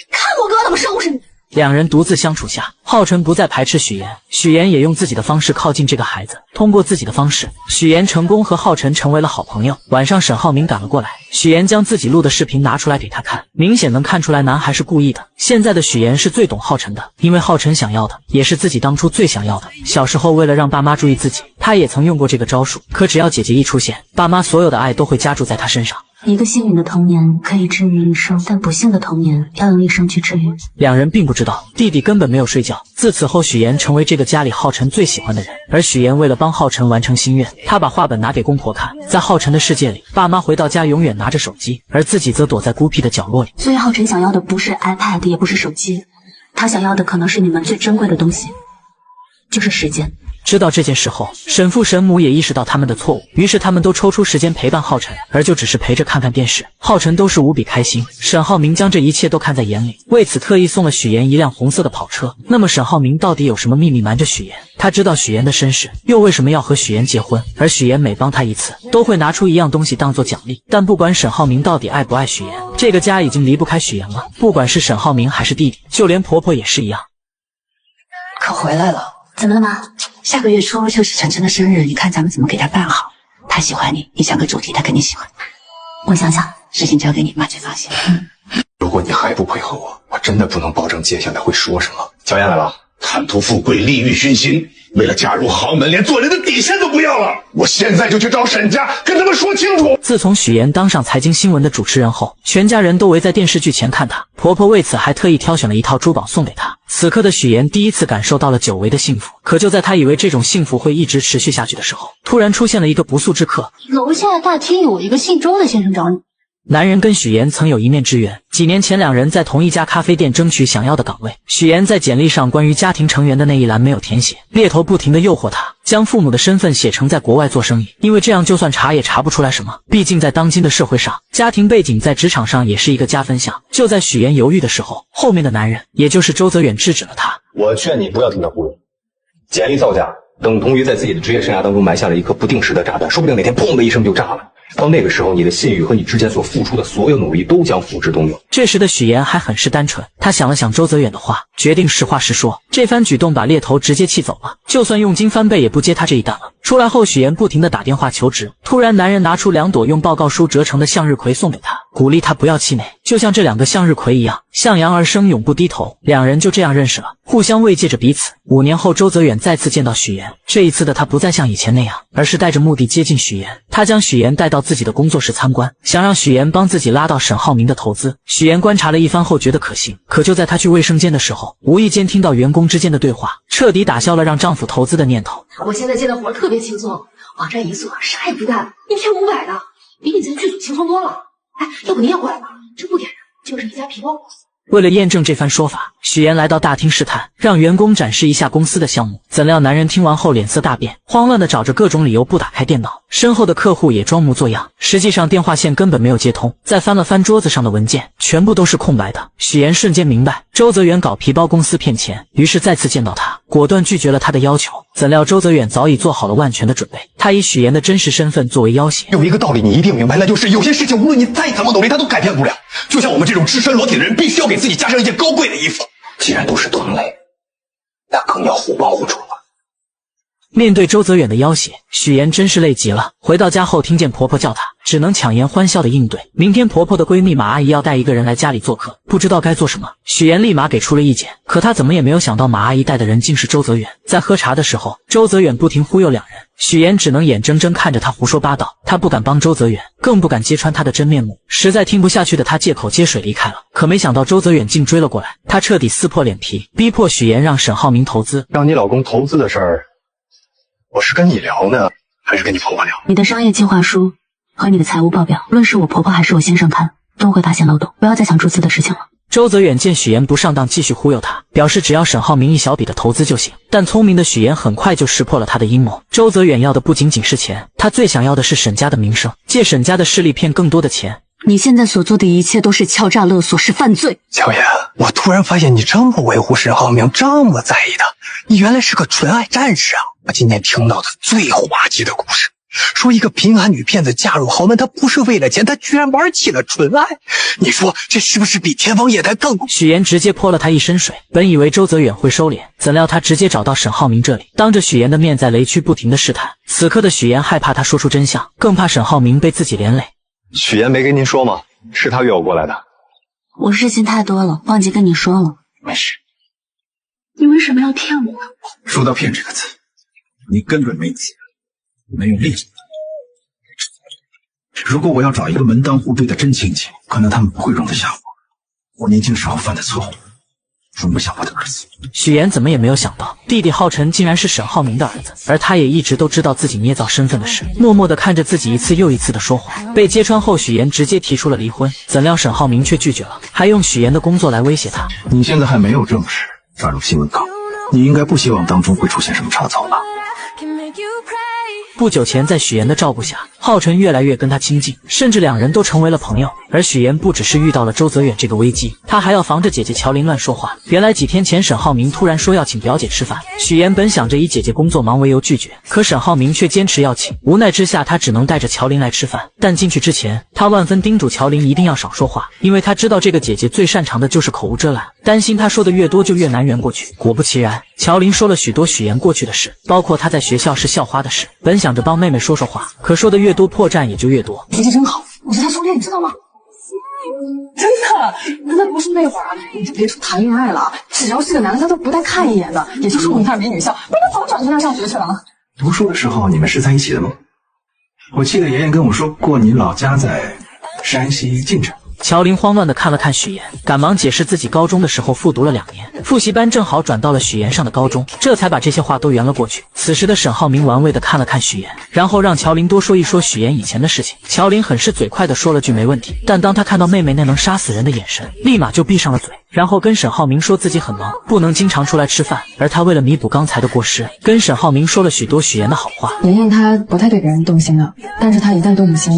[SPEAKER 3] 看我哥怎么收拾你。
[SPEAKER 9] 两人独自相处下，浩辰不再排斥许妍，许妍也用自己的方式靠近这个孩子。通过自己的方式，许妍成功和浩辰成为了好朋友。晚上沈浩明赶了过来，许妍将自己录的视频拿出来给他看，明显能看出来男孩是故意的。现在的许妍是最懂浩辰的，因为浩辰想要的也是自己当初最想要的。小时候为了让爸妈注意自己，他也曾用过这个招数，可只要姐姐一出现，爸妈所有的爱都会加注在他身上。
[SPEAKER 21] 一个幸运的童年可以治愈一生，但不幸的童年要用一生去治愈。
[SPEAKER 9] 两人并不知道，弟弟根本没有睡觉。自此后，许妍成为这个家里浩辰最喜欢的人。而许妍为了帮浩辰完成心愿，她把画本拿给公婆看。在浩辰的世界里，爸妈回到家永远拿着手机，而自己则躲在孤僻的角落里。
[SPEAKER 21] 所以浩辰想要的不是 iPad， 也不是手机，他想要的可能是你们最珍贵的东西，就是时间。
[SPEAKER 9] 知道这件事后，沈父沈母也意识到他们的错误，于是他们都抽出时间陪伴浩辰，而就只是陪着看看电视。浩辰都是无比开心。沈浩明将这一切都看在眼里，为此特意送了许妍一辆红色的跑车。那么沈浩明到底有什么秘密瞒着许妍？他知道许妍的身世，又为什么要和许妍结婚？而许妍每帮他一次，都会拿出一样东西当做奖励。但不管沈浩明到底爱不爱许妍，这个家已经离不开许妍了。不管是沈浩明还是弟弟，就连婆婆也是一样。
[SPEAKER 10] 可回来了。
[SPEAKER 21] 怎么了妈？
[SPEAKER 10] 下个月初就是晨晨的生日，你看咱们怎么给他办好？他喜欢你，你想个主题，他肯定喜欢。
[SPEAKER 21] 我想想，
[SPEAKER 10] 事情交给你，妈最放心。
[SPEAKER 8] 如果你还不配合我，我真的不能保证接下来会说什么。
[SPEAKER 13] 乔燕来了，贪图富贵，利欲熏心，为了嫁入豪门，连做人的底线都不要了。我现在就去找沈家，跟他们说清楚。
[SPEAKER 9] 自从许妍当上财经新闻的主持人后，全家人都围在电视剧前看她。婆婆为此还特意挑选了一套珠宝送给她。此刻的许妍第一次感受到了久违的幸福，可就在她以为这种幸福会一直持续下去的时候，突然出现了一个不速之客。
[SPEAKER 14] 楼下大厅有一个姓周的先生找你。
[SPEAKER 9] 男人跟许妍曾有一面之缘，几年前两人在同一家咖啡店争取想要的岗位。许妍在简历上关于家庭成员的那一栏没有填写，猎头不停地诱惑她将父母的身份写成在国外做生意，因为这样就算查也查不出来什么。毕竟在当今的社会上，家庭背景在职场上也是一个加分项。就在许妍犹豫的时候，后面的男人也就是周泽远制止了她。
[SPEAKER 8] 我劝你不要听他忽悠，简历造假等同于在自己的职业生涯当中埋下了一颗不定时的炸弹，说不定哪天砰的一声就炸了。到那个时候，你的信誉和你之前所付出的所有努力都将付之东流。
[SPEAKER 9] 这时的许妍还很是单纯，她想了想周泽远的话，决定实话实说。这番举动把猎头直接气走了，就算佣金翻倍也不接他这一单了。出来后，许妍不停地打电话求职。突然，男人拿出2朵用报告书折成的向日葵送给她，鼓励她不要气馁，就像这2个向日葵一样，向阳而生，永不低头。两人就这样认识了，互相慰藉着彼此。5年后，周泽远再次见到许妍，这一次的他不再像以前那样，而是带着目的接近许妍。他将许妍带到自己的工作室参观，想让许妍帮自己拉到沈浩明的投资。许妍观察了一番后觉得可行，可就在她去卫生间的时候，无意间听到员工之间的对话，彻底打消了让丈夫投资的念头。
[SPEAKER 14] 我现在接的活特别轻松，网站一做啥也不干，一天500的，比你在剧组轻松多了。哎，要不你也过来吧？这不点人，就是一家皮包公司。
[SPEAKER 9] 为了验证这番说法，许妍来到大厅试探，让员工展示一下公司的项目。怎料男人听完后脸色大变，慌乱地找着各种理由不打开电脑。身后的客户也装模作样，实际上电话线根本没有接通。再翻了翻桌子上的文件，全部都是空白的。许妍瞬间明白周泽远搞皮包公司骗钱，于是再次见到他，果断拒绝了他的要求。怎料周泽远早已做好了万全的准备，他以许妍的真实身份作为要挟。
[SPEAKER 8] 有一个道理你一定明白，那就是有些事情无论你再怎么努力，他都改变不了。就像我们这种赤身裸体的人，必须要给自己加上一件高贵的衣服。既然都是同类，那更要互帮互助了。
[SPEAKER 9] 面对周泽远的要挟，许妍真是累极了。回到家后，听见婆婆叫她，只能强颜欢笑的应对。明天婆婆的闺蜜马阿姨要带一个人来家里做客，不知道该做什么。许妍立马给出了意见，可她怎么也没有想到马阿姨带的人竟是周泽远。在喝茶的时候，周泽远不停忽悠两人，许妍只能眼睁睁看着他胡说八道。她不敢帮周泽远，更不敢揭穿他的真面目。实在听不下去的她借口接水离开了。可没想到周泽远竟追了过来，他彻底撕破脸皮，逼迫许妍让沈浩明投资。
[SPEAKER 16] 让你老公投资的事儿，我是跟你聊呢，还是跟你婆婆聊？
[SPEAKER 21] 你的商业计划书和你的财务报表，无论是我婆婆还是我先生看，都会发现漏洞。不要再想注资的事情了。
[SPEAKER 9] 周泽远见许妍不上当，继续忽悠他，表示只要沈浩明一小笔的投资就行。但聪明的许妍很快就识破了他的阴谋。周泽远要的不仅仅是钱，他最想要的是沈家的名声，借沈家的势力骗更多的钱。
[SPEAKER 21] 你现在所做的一切都是敲诈勒索，是犯罪。
[SPEAKER 8] 乔妍，我突然发现你这么维护沈浩明，这么在意他，你原来是个纯爱战士啊！我今天听到的最滑稽的故事，说一个贫寒女骗子嫁入豪门，她不是为了钱，她居然玩起了纯爱。你说这是不是比天方夜谭更？
[SPEAKER 9] 许妍直接泼了他一身水，本以为周泽远会收敛，怎料他直接找到沈浩明这里，当着许妍的面在雷区不停的试探。此刻的许妍害怕他说出真相，更怕沈浩明被自己连累。
[SPEAKER 16] 许妍没跟您说吗？是他约我过来的。
[SPEAKER 21] 我事情太多了，忘记跟你说了。
[SPEAKER 16] 没事。
[SPEAKER 21] 你为什么要骗我？
[SPEAKER 16] 说到骗这个字，你根本没钱，没有力气。如果我要找一个门当户对的真亲戚，可能他们不会容得下我。我年轻时候犯的错误，容不下我的儿子。
[SPEAKER 9] 许妍怎么也没有想到，弟弟浩辰竟然是沈浩明的儿子，而他也一直都知道自己捏造身份的事，默默地看着自己一次又一次的说谎。被揭穿后，许妍直接提出了离婚，怎料沈浩明却拒绝了，还用许妍的工作来威胁他。
[SPEAKER 16] 你现在还没有正式转入新闻岗，你应该不希望当中会出现什么差错吧？
[SPEAKER 9] 不久前，在许妍的照顾下，浩辰越来越跟他亲近，甚至两人都成为了朋友。而许妍不只是遇到了周泽远这个危机，她还要防着姐姐乔琳乱说话。原来几天前，沈浩明突然说要请表姐吃饭，许妍本想着以姐姐工作忙为由拒绝，可沈浩明却坚持要请，无奈之下，她只能带着乔琳来吃饭。但进去之前，她万分叮嘱乔琳一定要少说话，因为她知道这个姐姐最擅长的就是口无遮拦，担心她说的越多就越难圆过去。果不其然，乔琳说了许多许妍过去的事，包括她在学校是校花的事。本想着帮妹妹说说话，可说的越多，破绽也就越多。
[SPEAKER 20] 姐姐真好，我是她初恋，你知道吗？真的，那不是那会儿啊，你就别说谈恋爱了，只要是个男的，他都不带看一眼的。也就是我们那儿没女校，不然早转去那儿上学去了。
[SPEAKER 16] 读书的时候你们是在一起的吗？我记得妍妍跟我说过，你老家在山西晋城。
[SPEAKER 9] 乔琳慌乱地看了看许妍，赶忙解释自己高中的时候复读了2年，复习班正好转到了许妍上的高中，这才把这些话都圆了过去。此时的沈浩明玩味地看了看许妍，然后让乔琳多说一说许妍以前的事情。乔琳很是嘴快地说了句没问题，但当她看到妹妹那能杀死人的眼神，立马就闭上了嘴，然后跟沈浩明说自己很忙，不能经常出来吃饭，而他为了弥补刚才的过失，跟沈浩明说了许多许妍的好话。
[SPEAKER 20] 妍妍她不太对别人动心的，但是她一旦动了心，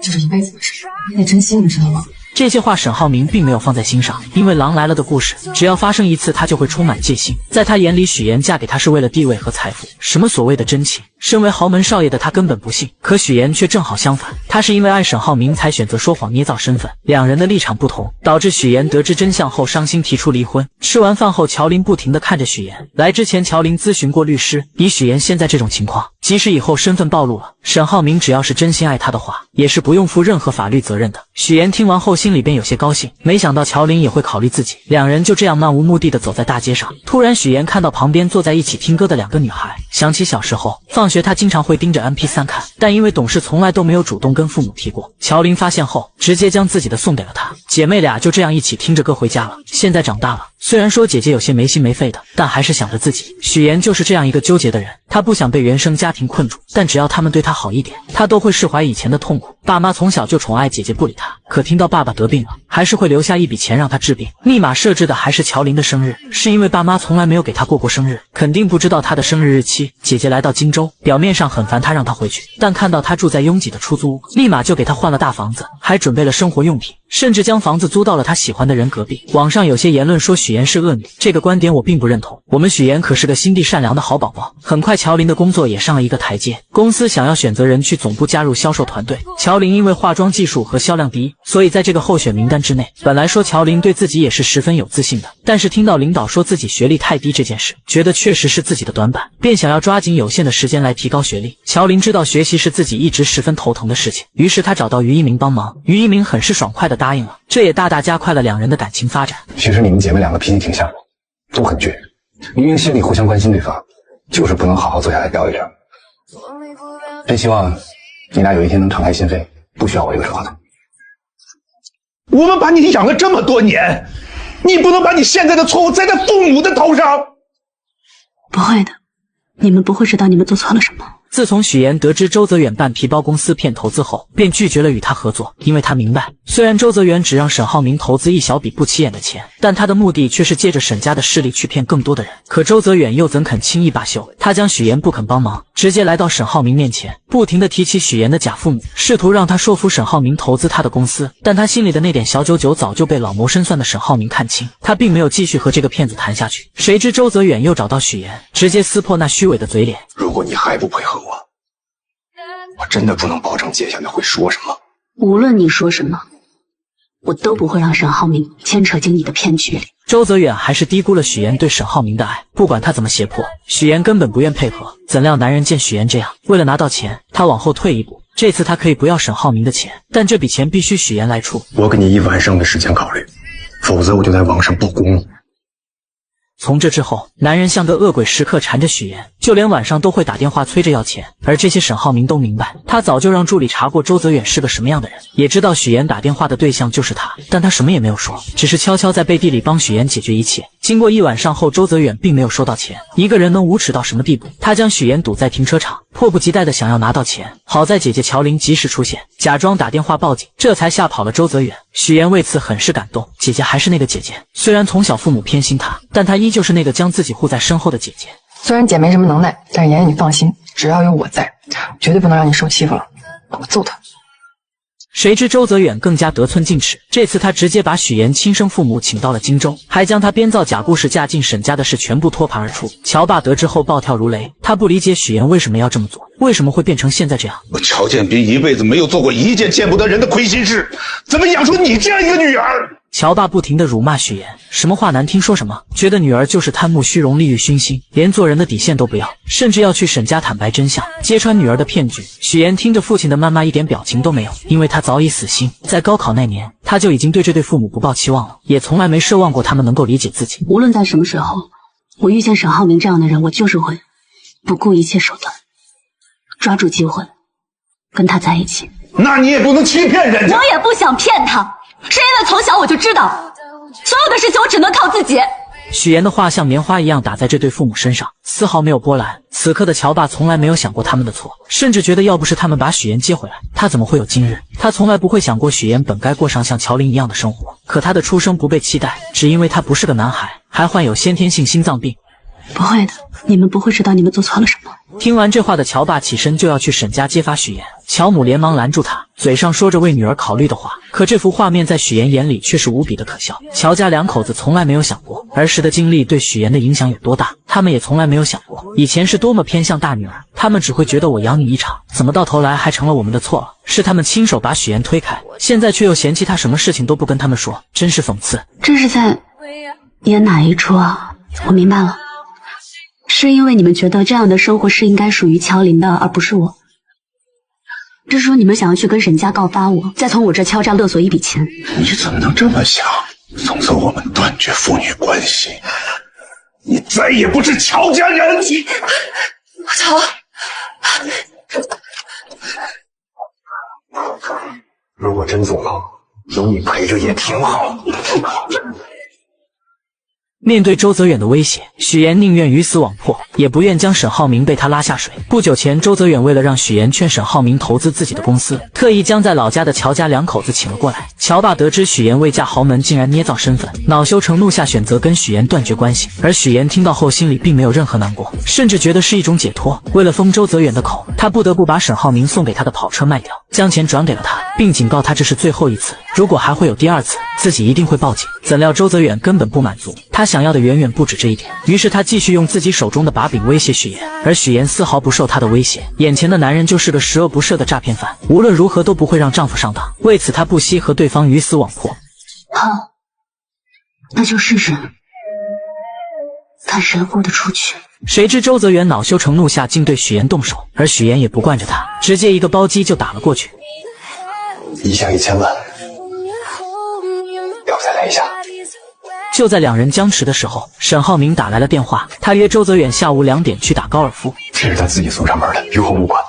[SPEAKER 20] 就是一辈子的事，你得珍惜，你知道吗？
[SPEAKER 9] 这些话沈浩明并没有放在心上，因为狼来了的故事只要发生一次，他就会充满戒心。在他眼里，许妍嫁给他是为了地位和财富，什么所谓的真情，身为豪门少爷的他根本不信。可许妍却正好相反，他是因为爱沈浩明才选择说谎捏造身份，两人的立场不同，导致许妍得知真相后伤心提出离婚。吃完饭后，乔琳不停地看着许妍。来之前，乔琳咨询过律师，以许妍现在这种情况，即使以后身份暴露了，沈浩明只要是真心爱他的话，也是不用负任何法律责任的。许妍听完后心里边有些高兴，没想到乔琳也会考虑自己。两人就这样漫无目的地走在大街上，突然许妍看到旁边坐在一起听歌的2个女孩，想起小时候放学她经常会盯着 MP3 看，但因为懂事从来都没有主动跟父母提过。乔琳发现后直接将自己的送给了她，姐妹俩就这样一起听着歌回家了。现在长大了，虽然说姐姐有些没心没肺的，但还是想着自己。许妍就是这样一个纠结的人，她不想被原生家庭困住，但只要他们对她好一点，她都会释怀以前的痛苦。爸妈从小就宠爱姐姐不理她，可听到爸爸得病了，还是会留下一笔钱让她治病。密码设置的还是乔琳的生日，是因为爸妈从来没有给她过生日，肯定不知道她的生日日期。姐姐来到荆州，表面上很烦她让她回去，但看到她住在拥挤的出租屋，立马就给她换了大房子，还准备了生活用品，甚至将房子租到了她喜欢的人隔壁。网上有些言论说许许妍是恶女，这个观点我并不认同。我们许妍可是个心地善良的好宝宝。很快，乔琳的工作也上了一个台阶，公司想要选择人去总部加入销售团队。乔琳因为化妆技术和销量第一，所以在这个候选名单之内。本来说乔琳对自己也是十分有自信的，但是听到领导说自己学历太低这件事，觉得确实是自己的短板，便想要抓紧有限的时间来提高学历。乔琳知道学习是自己一直十分头疼的事情，于是她找到于一鸣帮忙，于一鸣很是爽快地答应了，这也大大加快了两人的感情发展。
[SPEAKER 8] 其实你们姐妹两个脾气挺像的，都很倔，明明心里互相关心对方，就是不能好好坐下来聊一聊。真希望你俩有一天能敞开心扉，不需要我一个说话筒。
[SPEAKER 18] 我们把你养了这么多年，你不能把你现在的错误栽在父母的头上。
[SPEAKER 21] 不会的，你们不会知道你们做错了什么。
[SPEAKER 9] 自从许妍得知周泽远办皮包公司骗投资后，便拒绝了与他合作，因为他明白，虽然周泽远只让沈浩明投资一小笔不起眼的钱，但他的目的却是借着沈家的势力去骗更多的人。可周泽远又怎肯轻易罢休？他将许妍不肯帮忙，直接来到沈浩明面前，不停地提起许妍的假父母，试图让他说服沈浩明投资他的公司。但他心里的那点小九九早就被老谋深算的沈浩明看清，他并没有继续和这个骗子谈下去。谁知周泽远又找到许妍，直接撕破那虚伪的嘴脸。
[SPEAKER 8] 如果你还不配合我真的不能保证接下来会说什么。
[SPEAKER 21] 无论你说什么，我都不会让沈浩明牵扯进你的骗局里。
[SPEAKER 9] 周泽远还是低估了许妍对沈浩明的爱，不管他怎么胁迫，许妍根本不愿配合。怎料男人见许妍这样，为了拿到钱，他往后退一步。这次他可以不要沈浩明的钱，但这笔钱必须许妍来出。
[SPEAKER 8] 我给你1晚上的时间考虑，否则我就在网上曝光你。
[SPEAKER 9] 从这之后，男人像个恶鬼，时刻缠着许妍，就连晚上都会打电话催着要钱。而这些沈浩明都明白，他早就让助理查过周泽远是个什么样的人，也知道许妍打电话的对象就是他，但他什么也没有说，只是悄悄在背地里帮许妍解决一切。经过1晚上后，周泽远并没有收到钱。一个人能无耻到什么地步？他将许妍堵在停车场，迫不及待的想要拿到钱。好在姐姐乔琳及时出现，假装打电话报警，这才吓跑了周泽远。许妍为此很是感动，姐姐还是那个姐姐，虽然从小父母偏心她，但她依旧是那个将自己护在身后的姐姐。
[SPEAKER 20] 虽然姐没什么能耐，但是妍妍你放心，只要有我在，绝对不能让你受欺负了。我揍她。
[SPEAKER 9] 谁知周泽远更加得寸进尺，这次他直接把许妍亲生父母请到了荆州，还将他编造假故事嫁进沈家的事全部托盘而出。乔爸得知后暴跳如雷，他不理解许妍为什么要这么做，为什么会变成现在这样。
[SPEAKER 18] 我乔建斌一辈子没有做过一件见不得人的亏心事，怎么养出你这样一个女儿？
[SPEAKER 9] 乔爸不停地辱骂许妍，什么话难听说什么，觉得女儿就是贪慕虚荣、利欲熏心，连做人的底线都不要，甚至要去沈家坦白真相，揭穿女儿的骗局。许妍听着父亲的谩骂一点表情都没有，因为她早已死心。在高考那年，她就已经对这对父母不抱期望了，也从来没奢望过他们能够理解自己。
[SPEAKER 21] 无论在什么时候，我遇见沈浩明这样的人，我就是会不顾一切手段，抓住机会跟他在一起。
[SPEAKER 18] 那你也不能欺骗人家。
[SPEAKER 21] 我也不想骗他，是因为从小我就知道，所有的事情我只能靠自己。
[SPEAKER 9] 许妍的话像棉花一样打在这对父母身上，丝毫没有波澜。此刻的乔爸从来没有想过他们的错，甚至觉得要不是他们把许妍接回来，他怎么会有今日？他从来不会想过许妍本该过上像乔琳一样的生活，可他的出生不被期待，只因为他不是个男孩，还患有先天性心脏病。
[SPEAKER 21] 不会的，你们不会知道你们做错了什么。
[SPEAKER 9] 听完这话的乔爸起身就要去沈家揭发许妍，乔母连忙拦住他，嘴上说着为女儿考虑的话，可这幅画面在许妍眼里却是无比的可笑。乔家两口子从来没有想过儿时的经历对许妍的影响有多大，他们也从来没有想过以前是多么偏向大女儿，他们只会觉得我养你一场，怎么到头来还成了我们的错了？是他们亲手把许妍推开，现在却又嫌弃她什么事情都不跟他们说，真是讽刺。
[SPEAKER 21] 这是在演哪一出啊？我明白了，是因为你们觉得这样的生活是应该属于乔琳的，而不是我。这是说你们想要去跟沈家告发我，再从我这敲诈勒索一笔钱。
[SPEAKER 18] 你怎么能这么想？从此我们断绝父女关系，你再也不是乔家人。
[SPEAKER 20] 乔，
[SPEAKER 8] 如果真做梦，有你陪着也挺好。
[SPEAKER 9] 面对周泽远的威胁，许妍宁愿鱼死网破，也不愿将沈浩明被他拉下水。不久前，周泽远为了让许妍劝沈浩明投资自己的公司，特意将在老家的乔家两口子请了过来。乔爸得知许妍未嫁豪门，竟然捏造身份，恼羞成怒下选择跟许妍断绝关系。而许妍听到后心里并没有任何难过，甚至觉得是一种解脱。为了封周泽远的口，他不得不把沈浩明送给他的跑车卖掉，将钱转给了他，并警告他这是最后一次。如果还会有第二次，自己一定会报警。怎料周泽远根本不满足，他想要的远远不止这一点。于是他继续用自己手中的把柄威胁许妍，而许妍丝毫不受他的威胁。眼前的男人就是个十恶不赦的诈骗犯，无论如何都不会让丈夫上当。为此，她不惜和对方鱼死网破。
[SPEAKER 21] 好，那就试试，看谁豁得出去。
[SPEAKER 9] 谁知周泽远恼羞成怒下，竟对许妍动手，而许妍也不惯着他，直接一个包击就打了过去。
[SPEAKER 8] 1项1000万，要不再来一下？
[SPEAKER 9] 就在两人僵持的时候，沈浩明打来了电话，他约周泽远下午2点去打高尔夫。
[SPEAKER 8] 这是他自己送上门的，与我无关。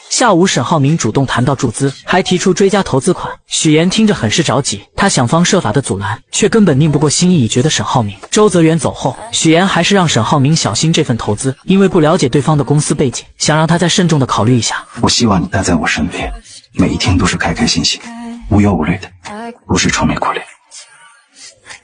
[SPEAKER 9] 下午，沈浩明主动谈到注资，还提出追加投资款。许妍听着很是着急，她想方设法的阻拦，却根本拧不过心意已决的沈浩明。周泽远走后，许妍还是让沈浩明小心这份投资，因为不了解对方的公司背景，想让他再慎重的考虑一下。
[SPEAKER 16] 我希望你待在我身边，每一天都是开开心心、无忧无虑的，不是愁眉苦脸。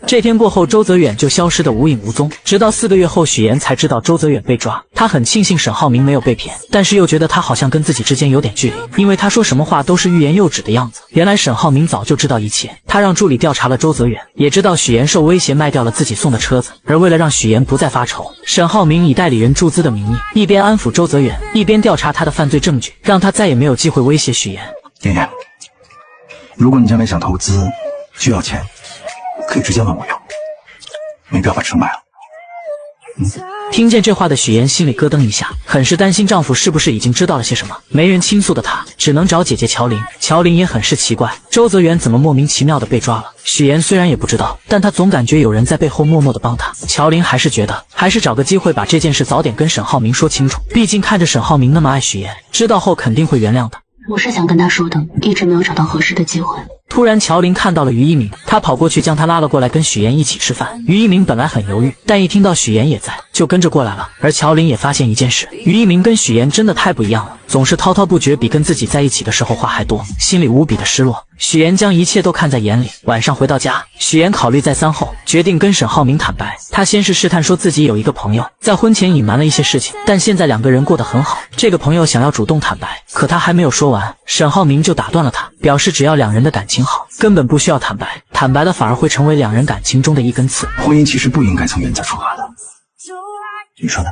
[SPEAKER 9] 这天过后，周泽远就消失得无影无踪，直到4个月后，许妍才知道周泽远被抓。他很庆幸沈浩明没有被骗，但是又觉得他好像跟自己之间有点距离，因为他说什么话都是欲言又止的样子。原来沈浩明早就知道一切，他让助理调查了周泽远，也知道许妍受威胁卖掉了自己送的车子。而为了让许妍不再发愁，沈浩明以代理人注资的名义，一边安抚周泽远，一边调查他的犯罪证据，让他再也没有机会威胁许妍。
[SPEAKER 16] 妍妍，如果你将来想投资，需要钱，可以直接问我要，没必要把车卖了。
[SPEAKER 9] 听见这话的许妍心里咯噔一下，很是担心丈夫是不是已经知道了些什么。没人倾诉的她，只能找姐姐乔琳。乔琳也很是奇怪，周泽远怎么莫名其妙的被抓了。许妍虽然也不知道，但她总感觉有人在背后默默的帮她。乔琳还是觉得，还是找个机会把这件事早点跟沈浩明说清楚。毕竟看着沈浩明那么爱许妍，知道后肯定会原谅的。
[SPEAKER 21] 我是想跟他说的，一直没有找到合适的机会。
[SPEAKER 9] 突然，乔琳看到了于一鸣，她跑过去将他拉了过来，跟许妍一起吃饭。于一鸣本来很犹豫，但一听到许妍也在，就跟着过来了。而乔琳也发现一件事，于一鸣跟许妍真的太不一样了，总是滔滔不绝，比跟自己在一起的时候话还多，心里无比的失落。许妍将一切都看在眼里。晚上回到家，许妍考虑再三后，决定跟沈浩明坦白。她先是试探说自己有一个朋友，在婚前隐瞒了一些事情，但现在2个人过得很好。这个朋友想要主动坦白，可他还没有说完，沈浩明就打断了他，表示只要2人的感情好，根本不需要坦白，坦白了反而会成为2人感情中的一根刺。
[SPEAKER 16] 婚姻其实不应该从原则出发的，你说呢？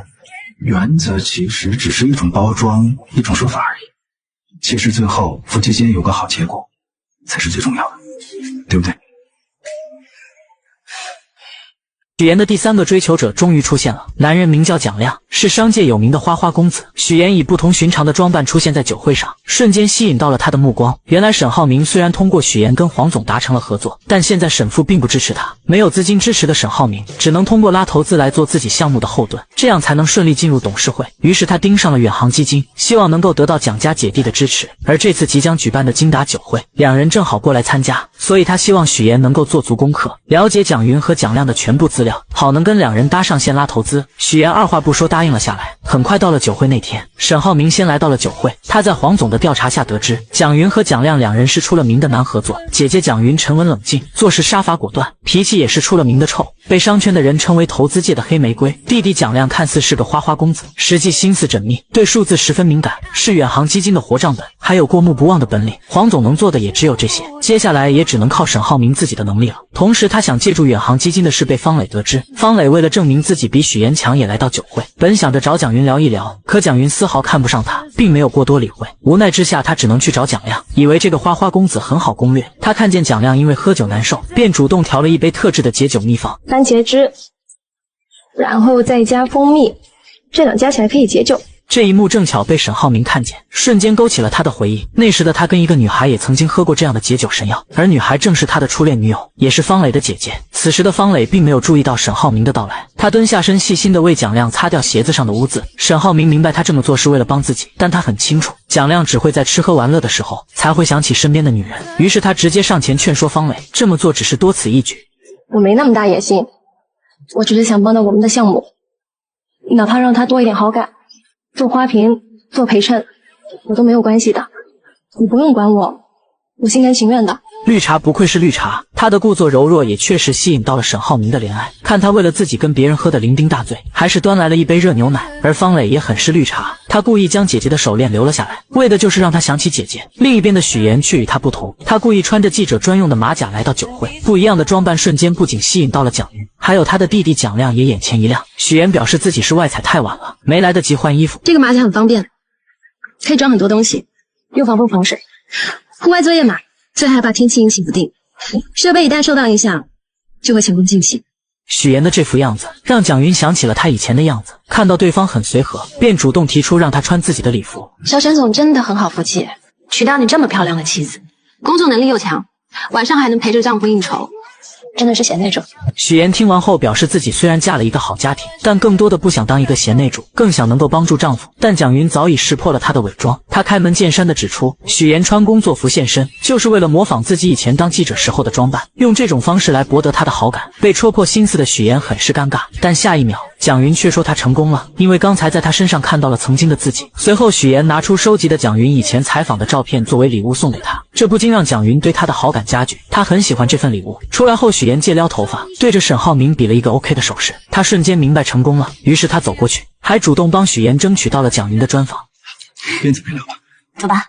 [SPEAKER 16] 原则其实只是一种包装，一种说法而已。其实最后夫妻间有个好结果，才是最重要的，对不对？
[SPEAKER 9] 许妍的第3个追求者终于出现了，男人名叫蒋亮，是商界有名的花花公子。许妍以不同寻常的装扮出现在酒会上，瞬间吸引到了他的目光。原来沈浩明虽然通过许妍跟黄总达成了合作，但现在沈父并不支持他，没有资金支持的沈浩明只能通过拉投资来做自己项目的后盾，这样才能顺利进入董事会。于是他盯上了远航基金，希望能够得到蒋家姐弟的支持。而这次即将举办的金达酒会，2人正好过来参加，所以他希望许妍能够做足功课，了解蒋云和蒋亮的全部资料，好能跟2人搭上线拉投资。许妍二话不说答应了下来。很快到了酒会那天，沈浩明先来到了酒会，他在黄总的调查下得知，蒋云和蒋亮2人是出了名的难合作。姐姐蒋云沉稳冷静，做事杀伐果断，脾气也是出了名的臭，被商圈的人称为投资界的黑玫瑰。弟弟蒋亮看似是个花花公子，实际心思缜密，对数字十分敏感，是远航基金的活账本，还有过目不忘的本领。黄总能做的也只有这些，接下来也只能靠沈浩明自己的能力了。同时他想借助远航基金的事被方磊得知，方磊为了证明自己比许妍强，也来到酒会，本想着找蒋云聊一聊，可蒋云丝毫看不上他，并没有过多理会。无奈之下，他只能去找蒋亮，以为这个花花公子很好攻略。他看见蒋亮因为喝酒难受，便主动调了一杯特制的解酒秘方，
[SPEAKER 1] 番茄汁，然后再加蜂蜜，这2加起来可以解酒。
[SPEAKER 9] 这一幕正巧被沈浩明看见，瞬间勾起了他的回忆。那时的他跟一个女孩也曾经喝过这样的解酒神药，而女孩正是他的初恋女友，也是方磊的姐姐。此时的方磊并没有注意到沈浩明的到来，他蹲下身细心地为蒋亮擦掉鞋子上的污渍。沈浩明明白他这么做是为了帮自己，但他很清楚蒋亮只会在吃喝玩乐的时候才会想起身边的女人，于是他直接上前劝说方磊，这么做只是多此一举。
[SPEAKER 1] 我没那么大野心，我只是想帮到我们的项目，哪怕让他多一点好感，做花瓶做陪衬我都没有关系的，你不用管我，我心甘情愿的。
[SPEAKER 9] 绿茶不愧是绿茶，她的故作柔弱也确实吸引到了沈浩明的怜爱。看他为了自己跟别人喝得酩酊大醉，还是端来了一杯热牛奶。而方磊也很是绿茶，他故意将姐姐的手链留了下来，为的就是让她想起姐姐。另一边的许妍却与他不同，他故意穿着记者专用的马甲来到酒会，不一样的装扮瞬间不仅吸引到了蒋云，还有他的弟弟蒋亮也眼前一亮。许妍表示自己是外采太晚了，没来得及换衣服。
[SPEAKER 1] 这个马甲很方便，可以装很多东西，又防风防水。户外作业嘛，最害怕天气阴晴不定，设备一旦受到影响，就会前功尽弃。
[SPEAKER 9] 许妍的这副样子让蒋云想起了他以前的样子，看到对方很随和，便主动提出让他穿自己的礼服。
[SPEAKER 1] 小沈总真的很好福气，娶到你这么漂亮的妻子，工作能力又强，晚上还能陪着丈夫应酬，真的是贤内助。
[SPEAKER 9] 许妍听完后表示自己虽然嫁了一个好家庭，但更多的不想当一个贤内助，更想能够帮助丈夫。但蒋云早已识破了她的伪装，她开门见山地指出，许妍穿工作服现身，就是为了模仿自己以前当记者时候的装扮，用这种方式来博得她的好感。被戳破心思的许妍很是尴尬，但下一秒蒋云却说她成功了，因为刚才在她身上看到了曾经的自己。随后许妍拿出收集的蒋云以前采访的照片作为礼物送给她，这不禁让蒋云对她的好感加剧，她很喜欢这份礼物。出来后许妍借撩头发，对着沈浩明比了一个 OK 的手势，他瞬间明白成功了，于是他走过去，还主动帮许妍争取到了蒋云的专访。
[SPEAKER 16] 边走边聊吧。
[SPEAKER 21] 走吧。